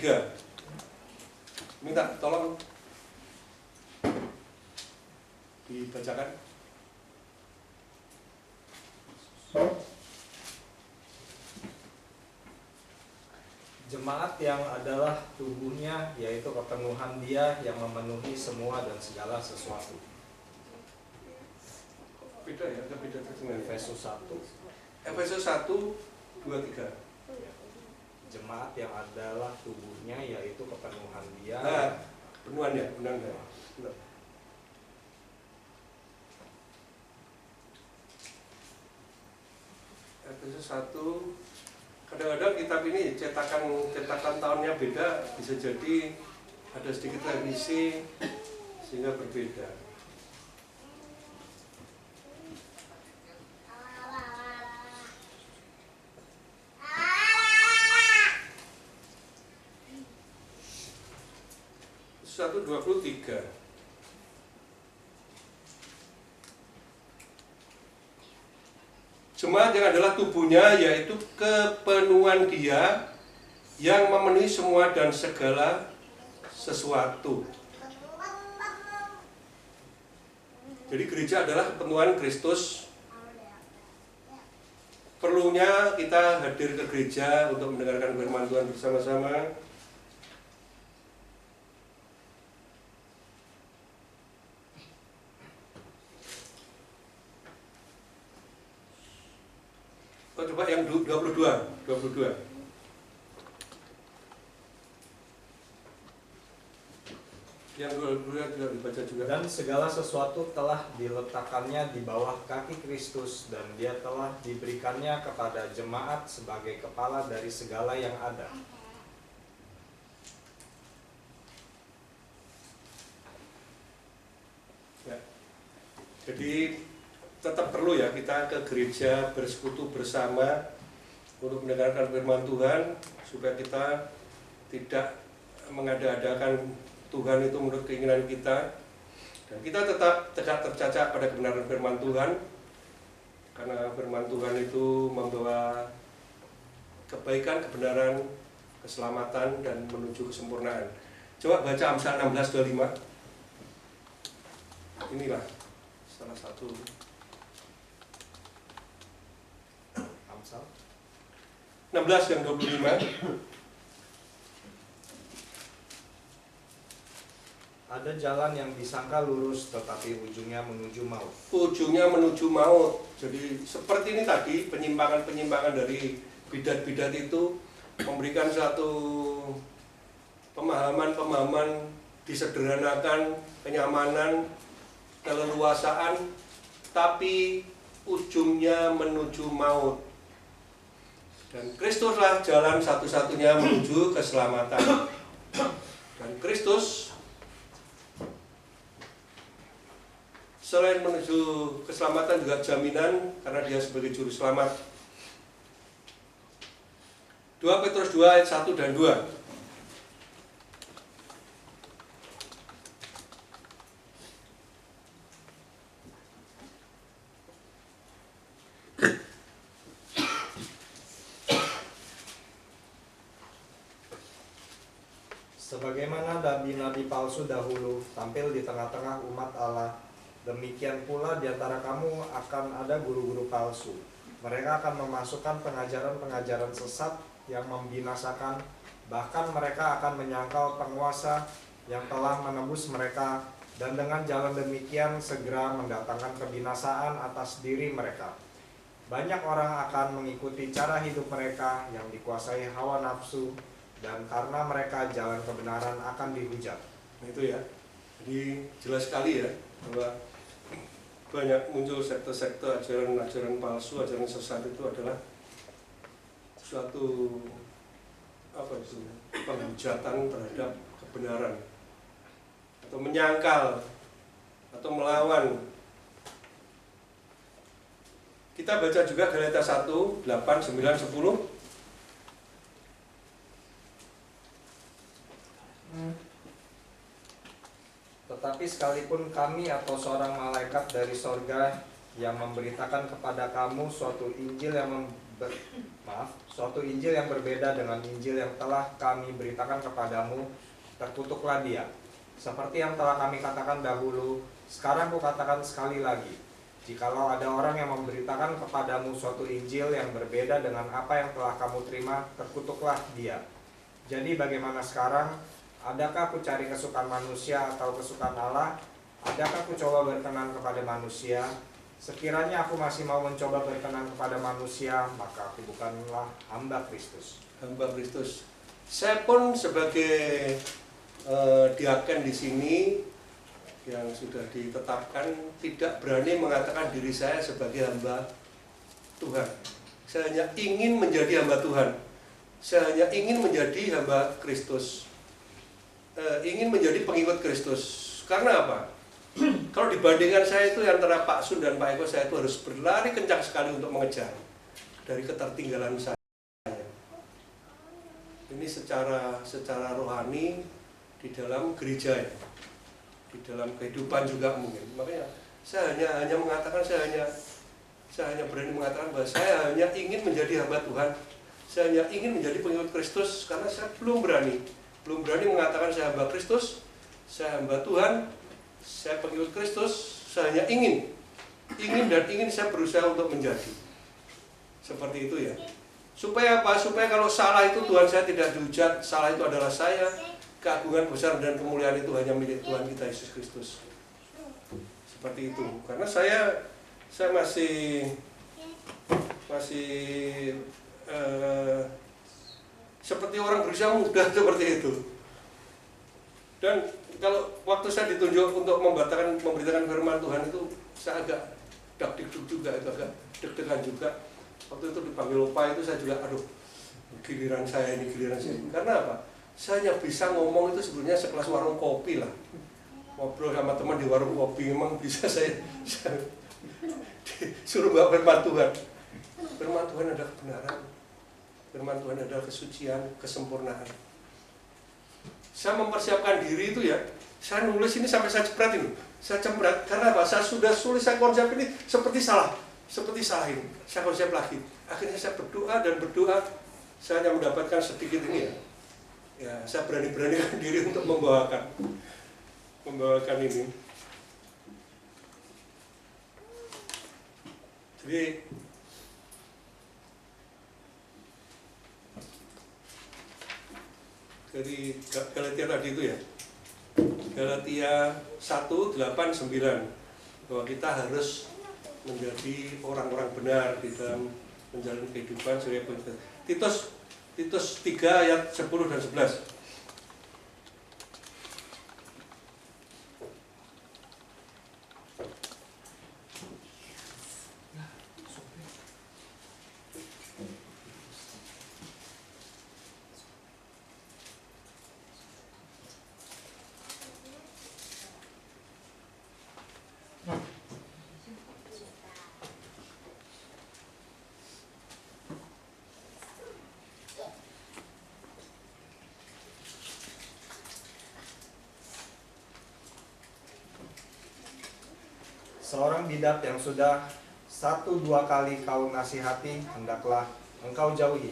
Speaker 1: Minta tolong dibacakan.
Speaker 2: Jemaat yang adalah tubuhnya, yaitu kepenuhan Dia yang memenuhi semua dan segala sesuatu.
Speaker 1: Beda ya, beda terjemahan.
Speaker 2: Efesus 1.
Speaker 1: Efesus 1, 2-3.
Speaker 2: Jemaat yang adalah tubuhnya, yaitu kepenuhan Dia.
Speaker 1: Nah, kepenuhan ya, benar. Efesus 1. Kadang-kadang kitab ini cetakan tahunnya beda, bisa jadi ada sedikit revisi sehingga berbeda. Efesus 1, 23. Jemaat yang adalah tubuhnya, yaitu kepenuhan Dia yang memenuhi semua dan segala sesuatu. Jadi gereja adalah kepenuhan Kristus. Perlunya kita hadir ke gereja untuk mendengarkan firman Tuhan bersama-sama. Coba yang 22. Yang 22 juga dibaca juga.
Speaker 2: Dan segala sesuatu telah diletakkannya di bawah kaki Kristus, dan Dia telah diberikannya kepada jemaat sebagai kepala dari segala yang ada.
Speaker 1: Ya. Jadi tetap perlu ya kita ke gereja bersekutu bersama untuk mendengarkan firman Tuhan, supaya kita tidak mengada-adakan Tuhan itu menurut keinginan kita, dan kita tetap tegak tercacat pada kebenaran firman Tuhan, karena firman Tuhan itu membawa kebaikan, kebenaran, keselamatan, dan menuju kesempurnaan. Coba baca Amsal 16:25. Inilah salah satu
Speaker 2: Amsal
Speaker 1: 16 yang 25.
Speaker 2: Ada jalan yang disangka lurus, tetapi ujungnya menuju maut.
Speaker 1: Ujungnya menuju maut. Jadi seperti ini tadi, penyimpangan-penyimpangan dari bidat-bidat itu memberikan satu pemahaman-pemahaman disederhanakan, kenyamanan, keleluasaan, tapi ujungnya menuju maut. Dan Kristuslah jalan satu-satunya menuju keselamatan. Dan Kristus selain menuju keselamatan juga jaminan karena dia sebagai juru selamat. 2 Petrus 2 ayat 1 dan 2.
Speaker 2: Sebagaimana nabi-nabi palsu dahulu tampil di tengah-tengah umat Allah, demikian pula di antara kamu akan ada guru-guru palsu. Mereka akan memasukkan pengajaran-pengajaran sesat yang membinasakan, bahkan mereka akan menyangkal penguasa yang telah menebus mereka, dan dengan jalan demikian segera mendatangkan kebinasaan atas diri mereka. Banyak orang akan mengikuti cara hidup mereka yang dikuasai hawa nafsu, dan karena mereka jalan kebenaran akan dihujat.
Speaker 1: Nah itu ya, jadi jelas sekali ya bahwa banyak muncul sekte-sekte, ajaran-ajaran palsu, ajaran sesat itu adalah suatu penghujatan terhadap kebenaran atau menyangkal atau melawan. Kita baca juga Galatia 1, 8, 9, 10.
Speaker 2: Tetapi sekalipun kami atau seorang malaikat dari sorga yang memberitakan kepada kamu suatu Injil yang berbeda dengan Injil yang telah kami beritakan kepadamu, terkutuklah dia. Seperti yang telah kami katakan dahulu, sekarang kukatakan sekali lagi, jikalau ada orang yang memberitakan kepadamu suatu Injil yang berbeda dengan apa yang telah kamu terima, terkutuklah dia. Jadi bagaimana sekarang? Adakah aku cari kesukaan manusia atau kesukaan Allah? Adakah aku coba berkenan kepada manusia? Sekiranya aku masih mau mencoba berkenan kepada manusia, maka aku bukanlah hamba Kristus.
Speaker 1: Hamba Kristus. Saya pun sebagai diaken di sini yang sudah ditetapkan tidak berani mengatakan diri saya sebagai hamba Tuhan. Saya hanya ingin menjadi hamba Tuhan. Saya hanya ingin menjadi hamba Kristus. Ingin menjadi pengikut Kristus. Karena apa? Kalau dibandingkan saya itu antara Pak Sun dan Pak Eko, saya itu harus berlari kencang sekali untuk mengejar dari ketertinggalan saya. Ini secara rohani di dalam gereja ya, di dalam kehidupan juga mungkin. Makanya saya hanya mengatakan saya hanya berani mengatakan bahwa saya hanya ingin menjadi hamba Tuhan. Saya hanya ingin menjadi pengikut Kristus karena saya belum berani mengatakan saya hamba Kristus, saya hamba Tuhan, saya pengikut Kristus. Saya hanya ingin saya berusaha untuk menjadi seperti itu ya. Supaya apa? Supaya kalau salah itu Tuhan saya tidak dihujat, salah itu adalah saya. Keagungan besar dan kemuliaan itu hanya milik Tuhan kita Yesus Kristus. Seperti itu. Karena saya masih seperti orang berusia muda seperti itu. Dan kalau waktu saya ditunjuk untuk memberitakan firman Tuhan itu saya agak dak-dikduk juga, agak deg-degan juga. Waktu itu dipanggil Opa itu saya juga giliran saya. Karena apa? Saya hanya bisa ngomong itu sebenarnya sekelas warung kopi lah. Ngobrol sama teman di warung kopi memang bisa saya suruh bawa firman Tuhan. Firman Tuhan adalah kebenaran. Firman Tuhan adalah kesucian, kesempurnaan. Saya mempersiapkan diri itu ya. Saya nulis ini sampai saya cepret ini. Saya cepret karena apa? Saya sudah sulit, saya konsep ini seperti salah ini. Saya konsep lagi. Akhirnya saya berdoa dan berdoa. Saya hanya mendapatkan sedikit ini ya. Ya, saya berani-beranikan diri untuk membawakan ini. Jadi dari Galatia tadi itu ya, Galatia 1, 8, 9, bahwa kita harus menjadi orang-orang benar di dalam menjalani kehidupan sebagai pengikut. Titus 3 ayat 10 dan 11.
Speaker 2: seorang bidat yang sudah 1-2 kali kau nasihati, hendaklah engkau jauhi.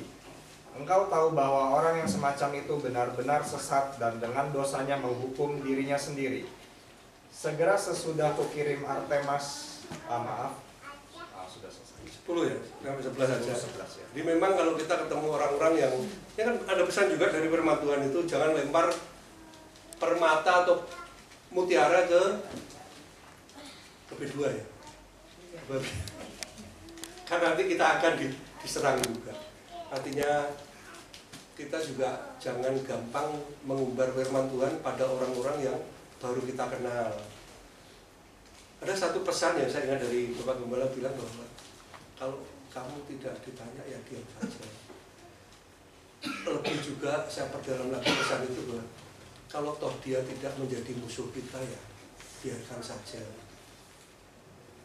Speaker 2: Engkau tahu bahwa orang yang semacam itu benar-benar sesat dan dengan dosanya menghukum dirinya sendiri. Segera sesudah kukirim Artemas, sudah selesai.
Speaker 1: 10 ya, sampai 11 saja.
Speaker 2: 11 ya.
Speaker 1: Jadi memang kalau kita ketemu orang-orang yang, ya kan ada pesan juga dari firman Tuhan itu, jangan lempar permata atau mutiara ke kedua ya. Karena nanti kita akan diserang juga. Artinya kita juga jangan gampang mengumbar firman Tuhan pada orang-orang yang baru kita kenal. Ada satu pesan yang saya ingat dari Bapak Gembala bilang bahwa kalau kamu tidak ditanya ya diam saja. Lebih juga saya perdalam lagi pesan itu bahwa kalau toh dia tidak menjadi musuh kita ya biarkan saja.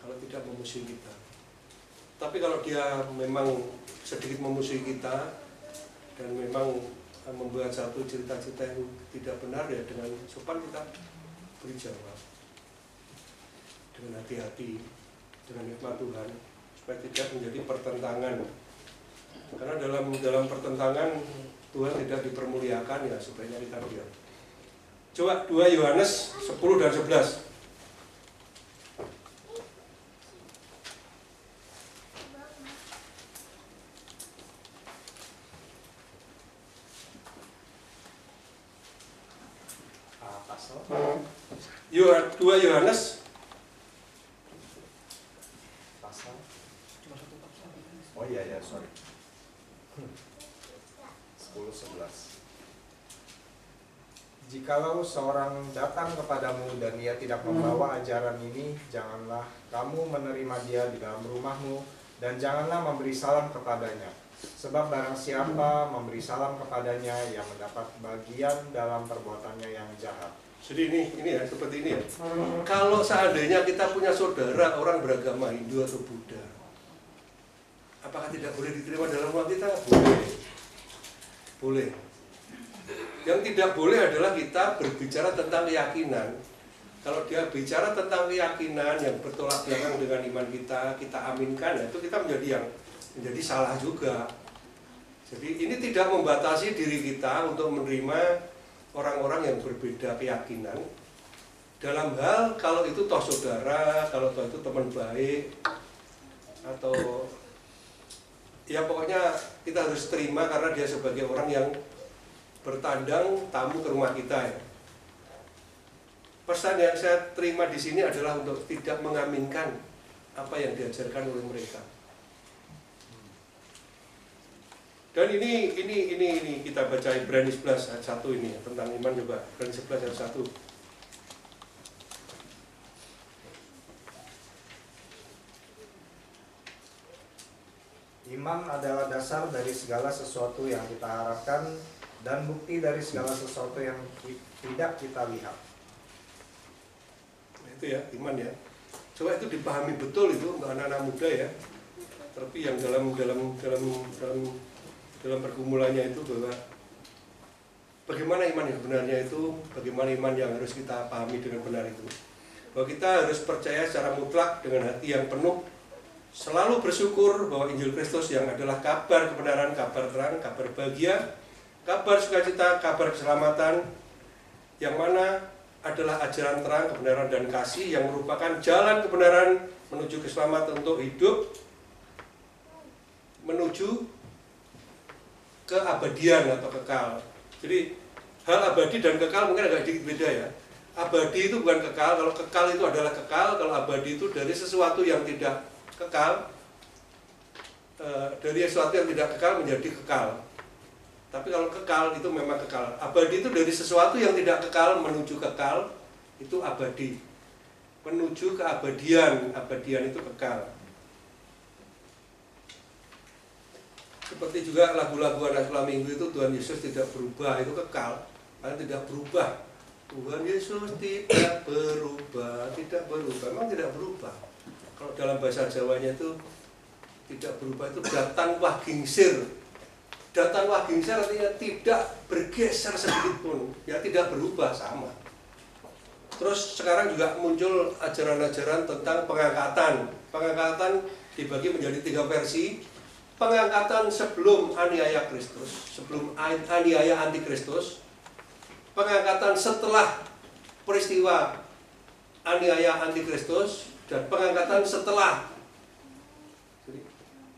Speaker 1: Kalau tidak memusuhi kita. Tapi kalau dia memang sedikit memusuhi kita dan memang membuat satu cerita-cerita yang tidak benar ya dengan sopan kita beri jawab dengan hati-hati, dengan hikmat Tuhan supaya tidak menjadi pertentangan. Karena dalam pertentangan Tuhan tidak dipermuliakan ya, sebaiknya kita diam. Coba 2 Yohanes 10 dan 11.
Speaker 2: Pasal
Speaker 1: 2 Yohanes
Speaker 2: pasal. Oh iya ya, sorry. 10-11. Jikalau seorang datang kepadamu dan ia tidak membawa ajaran ini, janganlah kamu menerima dia di dalam rumahmu dan janganlah memberi salam kepadanya. Sebab barang siapa memberi salam kepadanya yang mendapat bagian dalam perbuatannya yang jahat.
Speaker 1: Jadi ini ya, seperti ini ya. Kalau seandainya kita punya saudara orang beragama Hindu atau Buddha, apakah tidak boleh diterima dalam rumah kita? Boleh. Boleh. Yang tidak boleh adalah kita berbicara tentang keyakinan. Kalau dia bicara tentang keyakinan yang bertolak belakang dengan iman kita, kita aminkan, itu kita menjadi salah juga. Jadi ini tidak membatasi diri kita untuk menerima orang-orang yang berbeda keyakinan dalam hal kalau itu toh saudara, kalau toh itu teman baik, atau ya pokoknya kita harus terima karena dia sebagai orang yang bertandang tamu ke rumah kita ya. Pesan yang saya terima di sini adalah untuk tidak mengaminkan apa yang diajarkan oleh mereka. Dan ini kita baca Ibrani 11 ayat 1 ini ya, tentang iman juga. Ibrani 11 ayat 1.
Speaker 2: Iman adalah dasar dari segala sesuatu yang kita harapkan dan bukti dari segala sesuatu yang tidak kita lihat.
Speaker 1: Itu ya, iman ya. Coba itu dipahami betul itu untuk anak-anak muda ya. Tapi yang dalam pergumulannya itu bahwa bagaimana iman yang benarnya itu, bagaimana iman yang harus kita pahami dengan benar itu. Bahwa kita harus percaya secara mutlak dengan hati yang penuh, selalu bersyukur bahwa Injil Kristus yang adalah kabar kebenaran, kabar terang, kabar bahagia, kabar sukacita, kabar keselamatan, yang mana adalah ajaran terang, kebenaran dan kasih yang merupakan jalan kebenaran menuju keselamatan untuk hidup, menuju keabadian atau kekal. Jadi hal abadi dan kekal mungkin agak sedikit beda ya. Abadi itu bukan kekal, kalau kekal itu adalah kekal, kalau abadi itu dari sesuatu yang tidak kekal, dari sesuatu yang tidak kekal menjadi kekal. Tapi kalau kekal itu memang kekal. Abadi itu dari sesuatu yang tidak kekal menuju kekal, itu abadi. Menuju keabadian, abadian itu kekal. Seperti juga lagu-lagu anak sekolah minggu itu Tuhan Yesus tidak berubah, itu kekal, karena tidak berubah. Tuhan Yesus tidak berubah, memang tidak berubah. Kalau dalam bahasa Jawanya itu tidak berubah itu datang wah gingsir. Datang wah gingsir artinya tidak bergeser sedikit pun, ya tidak berubah sama. Terus sekarang juga muncul ajaran-ajaran tentang pengangkatan. Pengangkatan dibagi menjadi 3 versi. Pengangkatan sebelum aniaya Kristus, sebelum aniaya antikristus. Pengangkatan setelah peristiwa aniaya antikristus, dan pengangkatan setelah. Jadi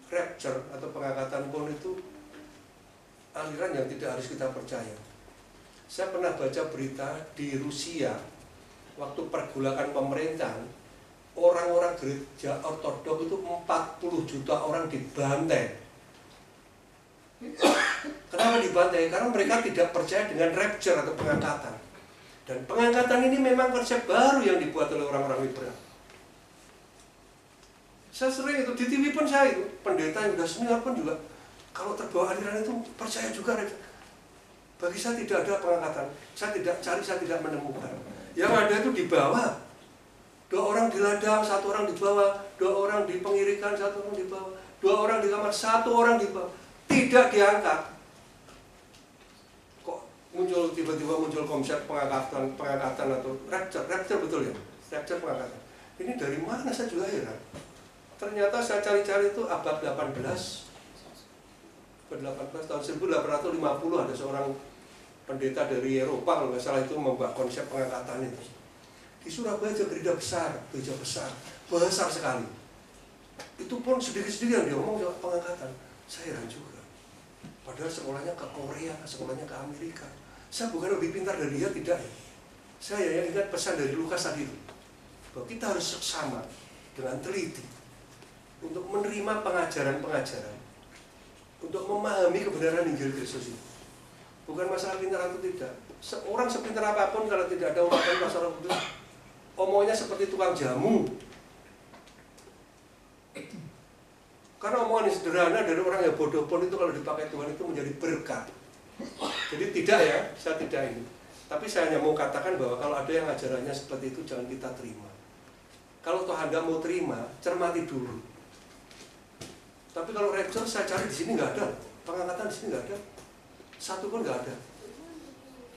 Speaker 1: rapture atau pengangkatan pun itu aliran yang tidak harus kita percaya. Saya pernah baca berita di Rusia, waktu pergulakan pemerintahan, orang-orang gereja ortodok itu 40 juta orang dibantai. Kenapa dibantai? Karena mereka tidak percaya dengan rapture atau pengangkatan. Dan pengangkatan ini memang konsep baru yang dibuat oleh orang-orang liberal. Saya sering itu, di TV pun saya itu, pendeta yang sudah senior pun juga, kalau terbawa aliran itu percaya juga rapture. Bagi saya tidak ada pengangkatan. Saya tidak cari, saya tidak menemukan. Yang ada itu di bawah. 2 orang di ladang, 1 orang di bawah. 2 orang di pengirikan, 1 orang di bawah. 2 orang di kamar, 1 orang di bawah. Tidak diangkat. Kok tiba-tiba muncul konsep pengangkatan atau rapture betul ya? Rapture pengangkatan. Ini dari mana, saya juga heran. Ternyata saya cari-cari itu abad 18. Abad 18 tahun 1850 ada seorang pendeta dari Eropa kalau nggak salah itu membuat konsep pengangkatan itu. Di Surabaya ada gereja besar sekali. Itu pun sedikit-sedikit yang diomong soal pengangkatan. Saya heran juga. Padahal sekolahnya ke Korea, sekolahnya ke Amerika. Saya bukan lebih pintar dari dia, tidak ya. Saya yang ingat pesan dari Lukas tadi itu, bahwa kita harus seksama dengan teliti untuk menerima pengajaran-pengajaran, untuk memahami kebenaran Injil Kristus itu. Bukan masalah pintar atau tidak. Seorang sepintar apapun kalau tidak ada urapan masalah itu, omongnya seperti tukang jamu. Karena omongan yang sederhana dari orang yang bodoh pun itu kalau dipakai Tuhan itu menjadi berkat. Jadi tidak ya, saya tidak ini. Tapi saya hanya mau katakan bahwa kalau ada yang ajarannya seperti itu jangan kita terima. Kalau toh Anda mau terima, cermati dulu. Tapi kalau rapture saya cari di sini nggak ada, pengangkatan di sini nggak ada, 1 pun nggak ada.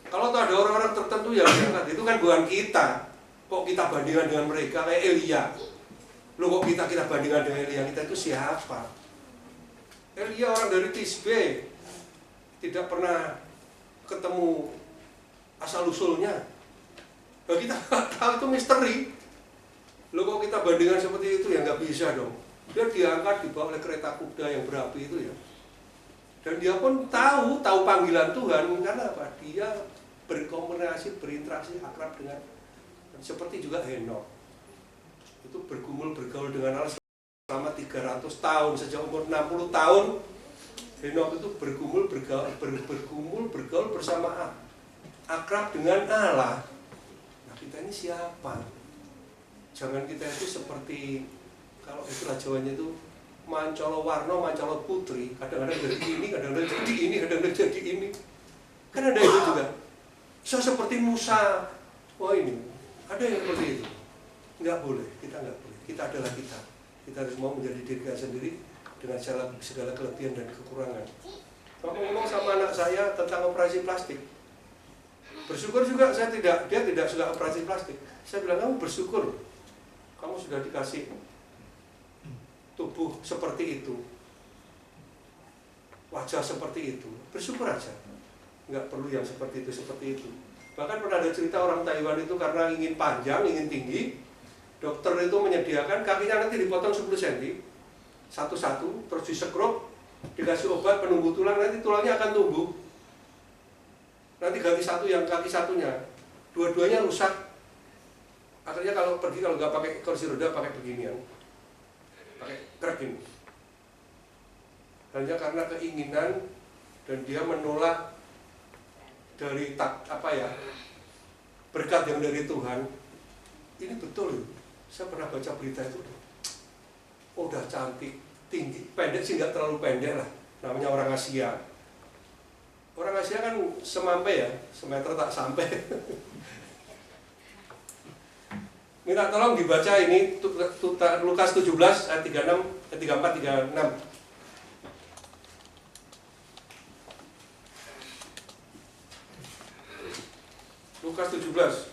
Speaker 1: Kalau toh ada orang-orang tertentu yang diangkat, itu kan bukan kita. Kok kita bandingkan dengan mereka kayak Elia? Loh kok kita bandingkan dengan Elia? Kita itu siapa? Elia orang dari Tisbe, tidak pernah ketemu asal-usulnya. Nah, kita tahu itu misteri. Loh kok kita bandingkan seperti itu? Ya nggak bisa dong. Dia diangkat dibawa oleh kereta kuda yang berapi itu ya. Dan dia pun tahu panggilan Tuhan. Karena apa? Dia berkomunikasi, berinteraksi akrab dengan, seperti juga Henok. Itu bergumul bergaul dengan Allah selama 300 tahun. Sejak umur 60 tahun Henok itu bergumul bergaul bersama Allah, akrab dengan Allah. Nah, kita ini siapa? Jangan kita itu seperti, kalau istilah Jawanya itu mancolo warno, mancolo putri. Kadang-kadang jadi ini, kadang-kadang jadi ini, kadang-kadang jadi ini. Kan ada itu juga. Saya seperti Musa. Wah ini, ada yang seperti itu. Nggak boleh, kita nggak boleh. Kita adalah kita. Kita harus mau menjadi diri kita sendiri dengan segala kelebihan dan kekurangan. Kalau ngomong sama anak saya tentang operasi plastik, bersyukur juga dia tidak suka operasi plastik. Saya bilang, kamu bersyukur, kamu sudah dikasih tubuh seperti itu, wajah seperti itu, bersyukur aja. Nggak perlu yang seperti itu. Bahkan pernah ada cerita orang Taiwan itu karena ingin panjang, ingin tinggi, dokter itu menyediakan kakinya nanti dipotong 10 cm satu-satu, terus disekrup, dikasih obat penumbuh tulang, nanti tulangnya akan tumbuh. Nanti ganti satu yang kaki satunya, dua-duanya rusak. Akhirnya kalau nggak pakai kursi roda, pakai beginian, pakai krek ini. Hanya karena keinginan dan dia menolak dari berkat yang dari Tuhan. Ini betul. Saya pernah baca berita itu. Oh, udah cantik, tinggi, pendek sih nggak terlalu pendek lah. Namanya orang Asia. Orang Asia kan semampai ya, semeter tak sampai. Minta tolong dibaca ini Lukas 17 ayat 36, 34, 36. Lukas 17.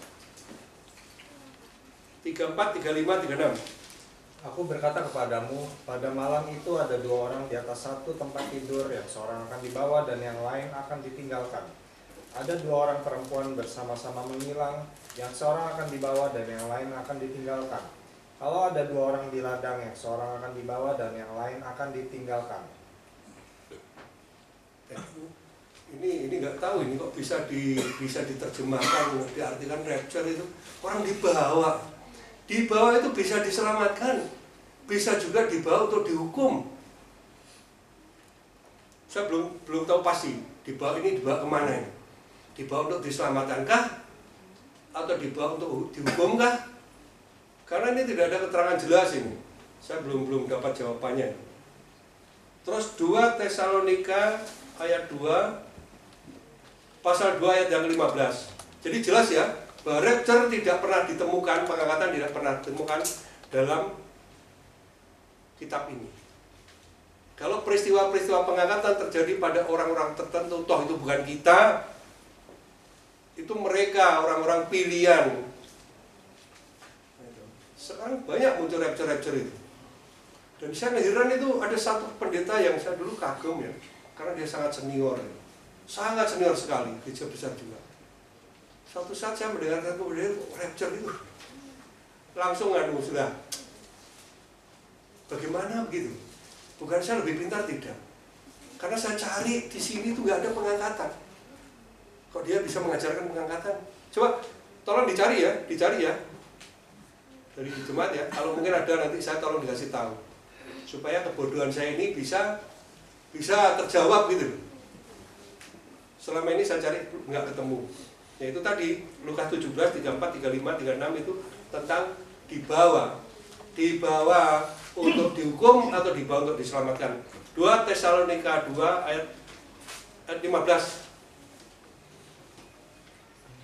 Speaker 1: 34, 35, 36.
Speaker 2: Aku berkata kepadamu, pada malam itu ada dua orang di atas satu tempat tidur, yang seorang akan dibawa dan yang lain akan ditinggalkan. Ada dua orang perempuan bersama-sama mengilang, yang seorang akan dibawa dan yang lain akan ditinggalkan. Kalau ada dua orang di ladang, yang seorang akan dibawa dan yang lain akan ditinggalkan.
Speaker 1: Ini nggak tahu ini kok bisa diterjemahkan, diartikan rapture itu orang dibawa. Dibawa itu bisa diselamatkan, bisa juga dibawa untuk dihukum. Saya belum tahu pasti dibawa kemana ini? Dibawa untuk diselamatkankah atau dibawa untuk dihukumkah? Karena ini tidak ada keterangan jelas ini. Saya belum dapat jawabannya. Terus 2 Tesalonika ayat 2 pasal 2 ayat yang 15. Jadi jelas ya, bahwa rapture tidak pernah ditemukan, pengangkatan tidak pernah ditemukan dalam kitab ini. Kalau peristiwa-peristiwa pengangkatan terjadi pada orang-orang tertentu, toh itu bukan kita, itu mereka, orang-orang pilihan. Sekarang banyak muncul rapture-rapture itu. Dan saya heran itu ada satu pendeta yang saya dulu kagum ya, karena dia sangat senior sekali, gereja besar juga. Suatu saat saya mendengar satu rapture itu, langsung sudah. Bagaimana begitu? Bukan saya lebih pintar, tidak. Karena saya cari di sini itu nggak ada pengangkatan. Kok dia bisa mengajarkan pengangkatan? Coba tolong dicari ya. Dari jemaat ya. Kalau mungkin ada nanti saya tolong dikasih tahu. Supaya kebodohan saya ini bisa terjawab gitu. Selama ini saya cari nggak ketemu. Yaitu tadi Lukas 17, 34, 35, 36 itu tentang dibawa untuk dihukum atau dibawa untuk diselamatkan. 2 Tesalonika 2 ayat 15.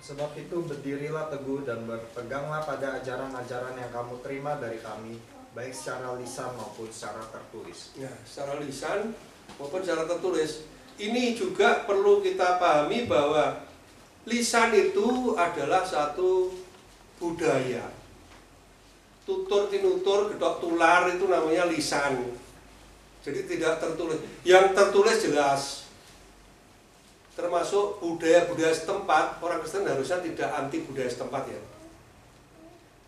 Speaker 2: Sebab itu berdirilah teguh dan berpeganglah pada ajaran-ajaran yang kamu terima dari kami, baik secara lisan maupun secara tertulis.
Speaker 1: Ya, secara lisan maupun secara tertulis. Ini juga perlu kita pahami bahwa lisan itu adalah satu budaya. Tutur tinutur, gedok tular itu namanya lisan. Jadi tidak tertulis. Yang tertulis jelas. Termasuk budaya-budaya setempat, orang Kristen harusnya tidak anti budaya setempat ya.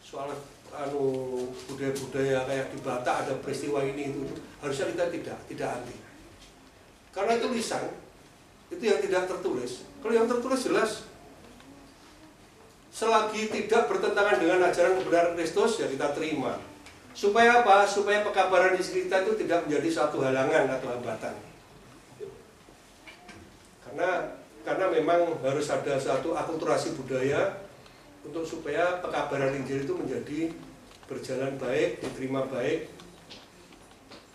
Speaker 1: Soal budaya-budaya kayak di Batak ada peristiwa ini itu harusnya kita tidak anti. Karena itu lisan, itu yang tidak tertulis. Kalau yang tertulis jelas, selagi tidak bertentangan dengan ajaran kebenaran Kristus, ya kita terima. Supaya apa? Supaya pekabaran Injil kita itu tidak menjadi suatu halangan atau hambatan. Karena memang harus ada suatu akulturasi budaya untuk supaya pekabaran Injil itu menjadi berjalan baik, diterima baik.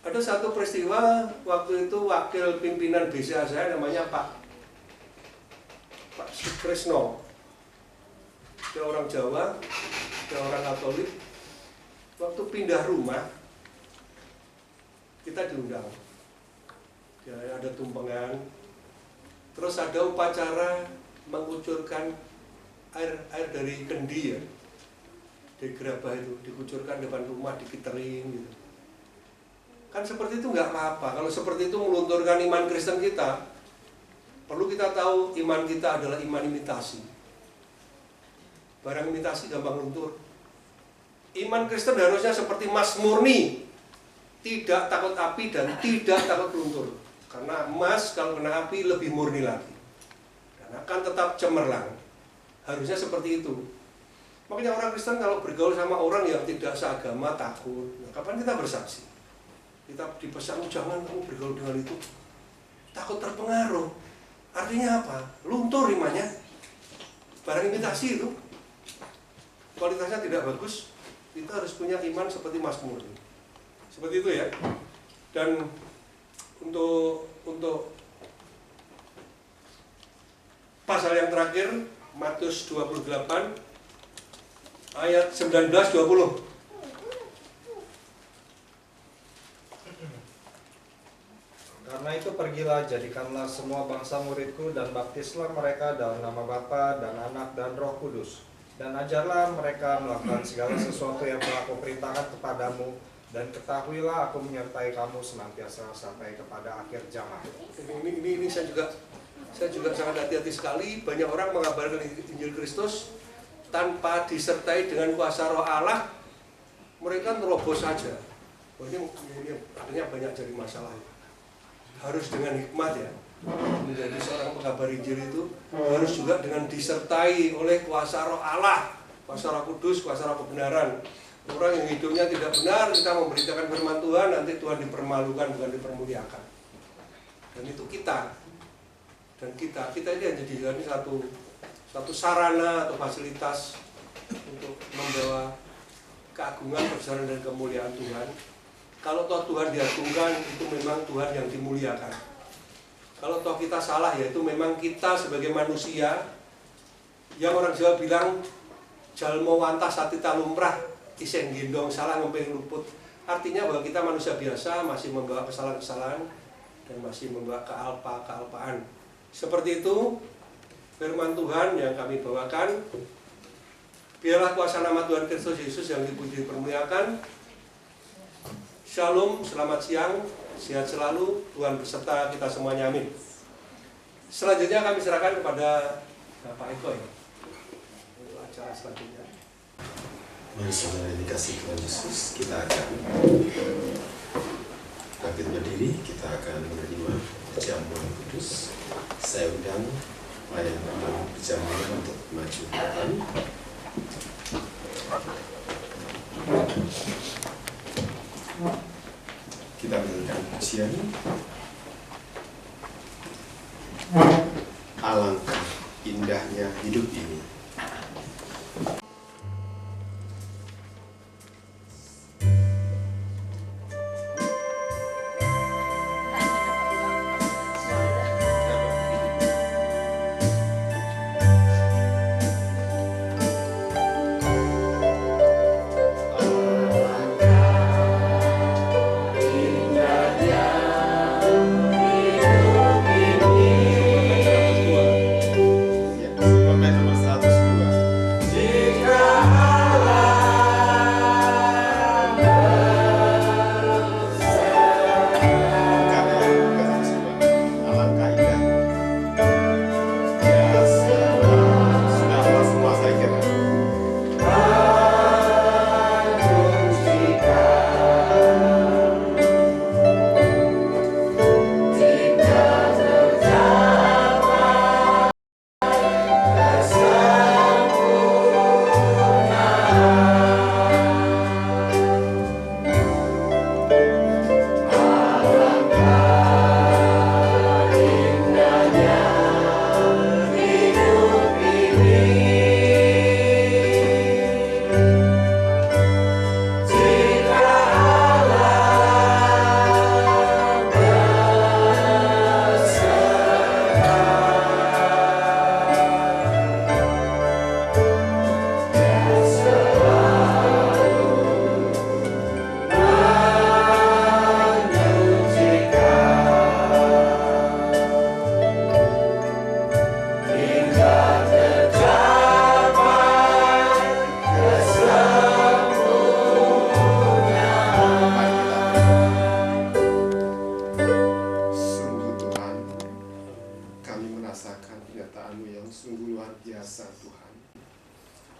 Speaker 1: Ada satu peristiwa waktu itu wakil pimpinan BCA saya namanya Pak Sukresno. Dia orang Jawa, dia orang Katolik. Waktu pindah rumah, kita diundang. Ya, ada tumpengan. Terus ada upacara mengucurkan air dari kendi ya, dari gerabah itu dikucurkan depan rumah, dikitering gitu. Kan seperti itu nggak apa-apa. Kalau seperti itu melunturkan iman Kristen kita, perlu kita tahu iman kita adalah iman imitasi. Barang imitasi gampang luntur. Iman Kristen harusnya seperti emas murni, tidak takut api dan tidak takut luntur. Karena emas kalau kena api lebih murni lagi dan akan tetap cemerlang. Harusnya seperti itu. Makanya orang Kristen kalau bergaul sama orang yang tidak seagama takut. Nah, kapan kita bersaksi? Kita dipesan, jangan kamu bergaul dengan itu, takut terpengaruh. Artinya apa? Luntur imannya. Barang imitasi itu kualitasnya tidak bagus. Kita harus punya iman seperti emas murni. Seperti itu ya. Dan untuk pasal yang terakhir, Matius 28 ayat 19-20.
Speaker 2: Karena itu pergilah, jadikanlah semua bangsa muridku dan baptislah mereka dalam nama Bapa dan Anak dan Roh Kudus, Dan ajarlah mereka melakukan segala sesuatu yang telah Kuperintahkan kepadamu, dan ketahuilah aku menyertai kamu senantiasa sampai kepada akhir zaman.
Speaker 1: Ini saya juga sangat hati-hati sekali. Banyak orang mengabarkan Injil Kristus tanpa disertai dengan kuasa Roh Allah, mereka nerobos saja. Ini artinya banyak jadi masalah. Harus dengan hikmat ya. Menjadi seorang pengabar Injil itu harus juga dengan disertai oleh kuasa Roh Allah, kuasa Roh Kudus, kuasa Roh kebenaran. Orang yang hidupnya tidak benar, kita memberitakan firman Tuhan, nanti Tuhan dipermalukan, bukan dipermuliakan. Dan itu kita. Dan kita ini yang jadi satu sarana atau fasilitas untuk membawa keagungan, kebesaran dan kemuliaan Tuhan. Kalau toh Tuhan diagungkan, itu memang Tuhan yang dimuliakan. Kalau toh kita salah, ya itu memang kita sebagai manusia yang orang Jawa bilang jalmo wantas satita lumrah iseng gendong salah ngempeng luput. Artinya bahwa kita manusia biasa masih membawa kesalahan-kesalahan dan masih membawa kealpaan. Seperti itu firman Tuhan yang kami bawakan. Biarlah kuasa nama Tuhan Kristus Yesus yang dipuji dipermuliakan. Shalom, selamat siang, sehat selalu, Tuhan beserta kita semuanya, amin. Selanjutnya kami serahkan kepada Bapak Eko ya, untuk acara selanjutnya.
Speaker 3: Mari saudara yang dikasih Tuhan Yesus, kita akan bangkit berdiri, kita akan menerima perjamuan kudus. Saya undang pelayan perjamuan untuk maju ke depan. Kita mendengarkan pujian Alangkah indahnya hidup ini.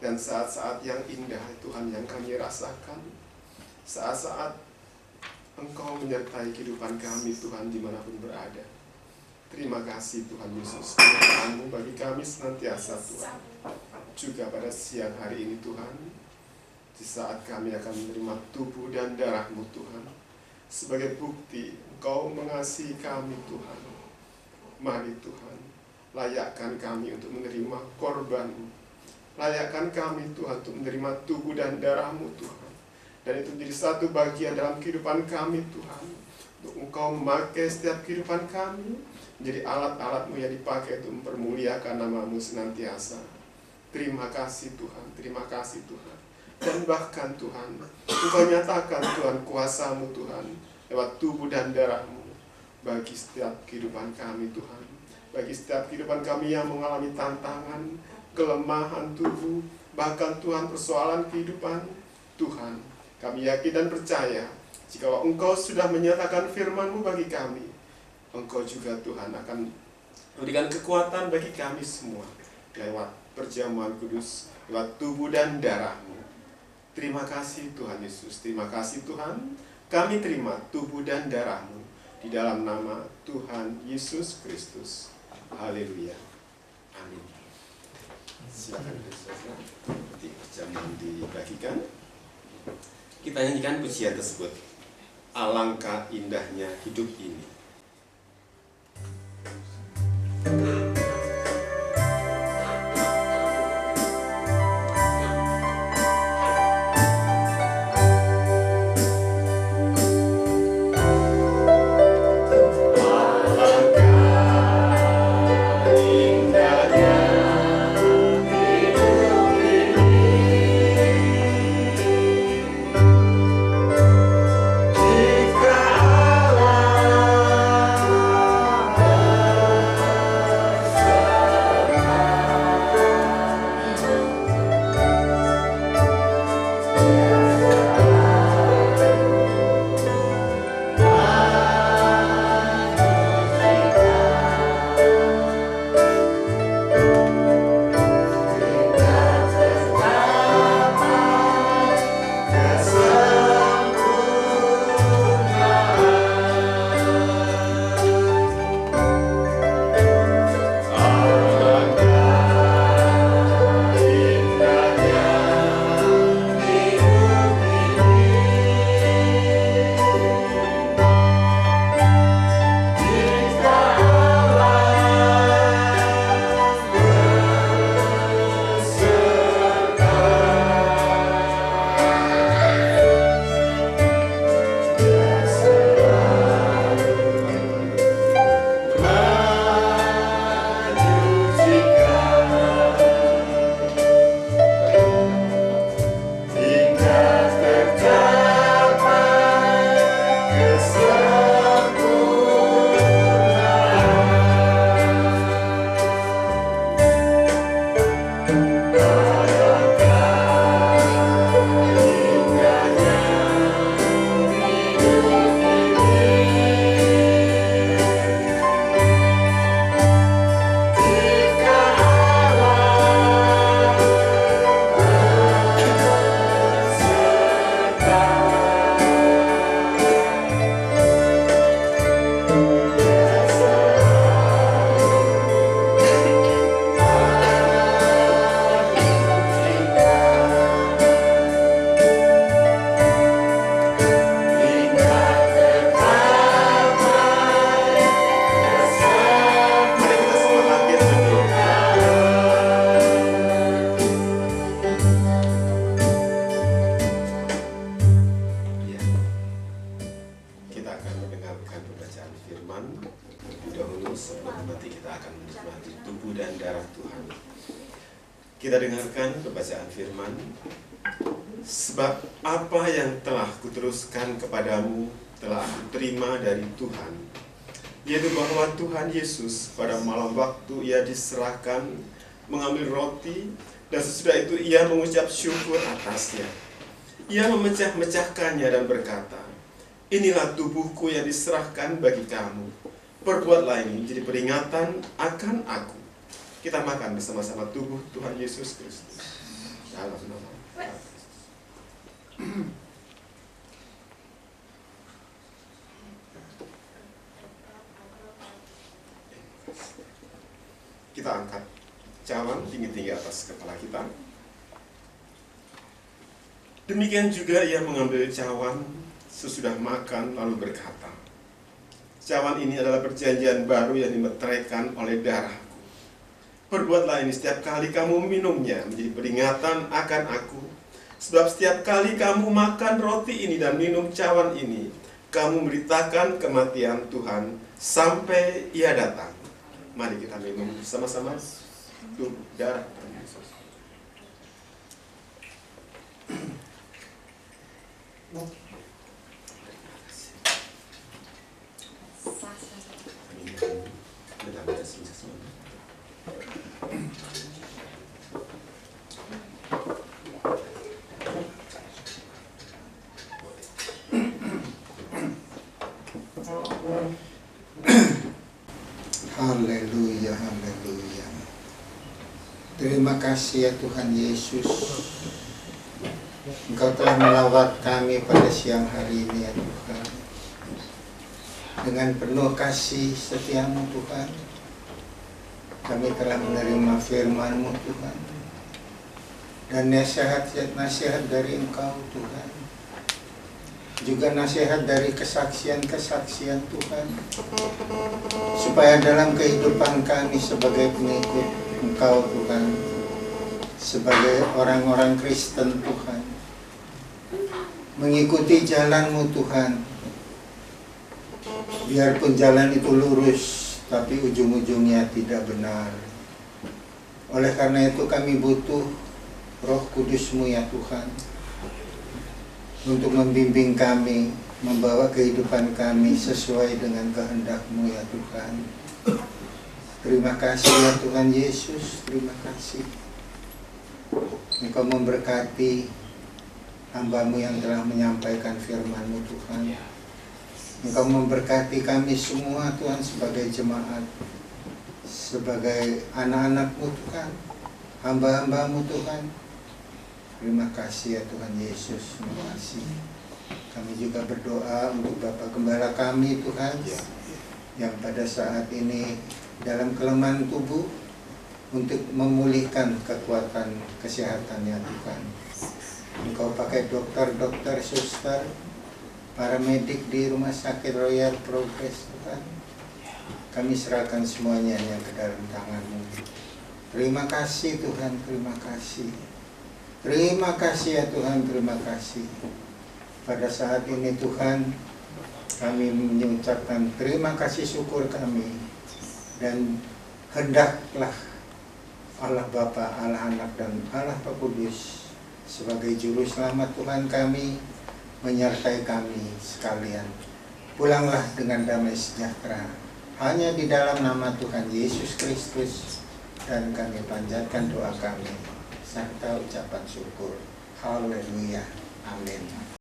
Speaker 3: Dan saat-saat yang indah Tuhan yang kami rasakan, saat-saat Engkau menyertai kehidupan kami Tuhan dimanapun berada. Terima kasih Tuhan Yesus, penyertaan-Mu bagi kami senantiasa Tuhan. Juga pada siang hari ini Tuhan, di saat kami akan menerima tubuh dan darah-Mu Tuhan, sebagai bukti Engkau mengasihi kami Tuhan. Mari Tuhan, layakkan kami untuk menerima korban-Mu. Layakkan kami Tuhan untuk menerima tubuh dan darah-Mu Tuhan. Dan itu menjadi satu bagian dalam kehidupan kami Tuhan. Untuk Engkau memakai setiap kehidupan kami menjadi alat-alat-Mu yang dipakai untuk mempermuliakan nama-Mu senantiasa. Terima kasih Tuhan, terima kasih Tuhan. Dan bahkan Tuhan, Engkau nyatakan Tuhan kuasa-Mu Tuhan lewat tubuh dan darah-Mu bagi setiap kehidupan kami Tuhan. Bagi setiap kehidupan kami yang mengalami tantangan, kelemahan tubuh, bahkan Tuhan persoalan kehidupan, Tuhan, kami yakin dan percaya, jikalau Engkau sudah menyatakan firman-Mu bagi kami, Engkau juga Tuhan akan berikan kekuatan bagi kami semua, lewat perjamuan kudus, lewat tubuh dan darah-Mu. Terima kasih Tuhan Yesus, terima kasih Tuhan, kami terima tubuh dan darah-Mu, di dalam nama Tuhan Yesus Kristus. Haleluya. Amin. Silakan perjamuan dibagikan. Kita nyanyikan pujian tersebut. Alangkah indahnya hidup ini. Kita dengarkan pembacaan firman. Sebab apa yang telah kuteruskan kepadamu telah aku terima dari Tuhan, yaitu bahwa Tuhan Yesus pada malam waktu ia diserahkan mengambil roti, dan sesudah itu ia mengucap syukur atasnya. Ia memecah-mecahkannya dan berkata, inilah tubuhku yang diserahkan bagi kamu. Perbuatlah ini menjadi peringatan akan aku. Kita makan bersama-sama tubuh Tuhan Yesus Kristus. Dalam nama kita angkat cawan tinggi-tinggi atas kepala kita. Demikian juga ia mengambil cawan sesudah makan lalu berkata, cawan ini adalah perjanjian baru yang dimeteraikan oleh darahku. Perbuatlah ini setiap kali kamu minumnya menjadi peringatan akan aku. Sebab setiap kali kamu makan roti ini dan minum cawan ini, kamu memberitakan kematian Tuhan sampai ia datang. Mari kita minum bersama-sama tubuh darah Tuhan Yesus.
Speaker 4: Haleluya, haleluya. Terima kasih ya Tuhan Yesus. Engkau telah melawat kami pada siang hari ini ya Tuhan. Dengan penuh kasih setiamu Tuhan, kami telah menerima firman-Mu Tuhan. Dan nasihat-nasihat dari Engkau Tuhan. Juga nasihat dari kesaksian-kesaksian Tuhan. Supaya dalam kehidupan kami sebagai pengikut Engkau Tuhan, sebagai orang-orang Kristen Tuhan, mengikuti jalan-Mu Tuhan. Biarpun jalan itu lurus, tapi ujung-ujungnya tidak benar. Oleh karena itu kami butuh Roh Kudus-Mu ya Tuhan, untuk membimbing kami, membawa kehidupan kami sesuai dengan kehendak-Mu ya Tuhan. Terima kasih ya Tuhan Yesus, terima kasih. Engkau memberkati hamba-Mu yang telah menyampaikan firman-Mu Tuhan. Engkau memberkati kami semua Tuhan sebagai jemaat, sebagai anak-anak-Mu Tuhan, hamba-hamba-Mu Tuhan. Terima kasih ya Tuhan Yesus, terima kasih. Kami juga berdoa untuk Bapak Gembala kami Tuhan, yang pada saat ini dalam kelemahan tubuh, untuk memulihkan kekuatan kesehatannya Tuhan. Engkau pakai dokter-dokter, suster, para medik di Rumah Sakit Royal Progress Tuhan. Kami serahkan semuanya yang ke dalam tangan-Mu. Terima kasih Tuhan, terima kasih. Terima kasih ya Tuhan, terima kasih. Pada saat ini Tuhan, kami mengucapkan terima kasih syukur kami. Dan hendaklah Allah Bapa, Allah Anak, dan Allah Roh Kudus sebagai juru selamat Tuhan kami, menyertai kami sekalian. Pulanglah dengan damai sejahtera, hanya di dalam nama Tuhan Yesus Kristus. Dan kami panjatkan doa kami serta ucapan syukur. Haleluya. Amin.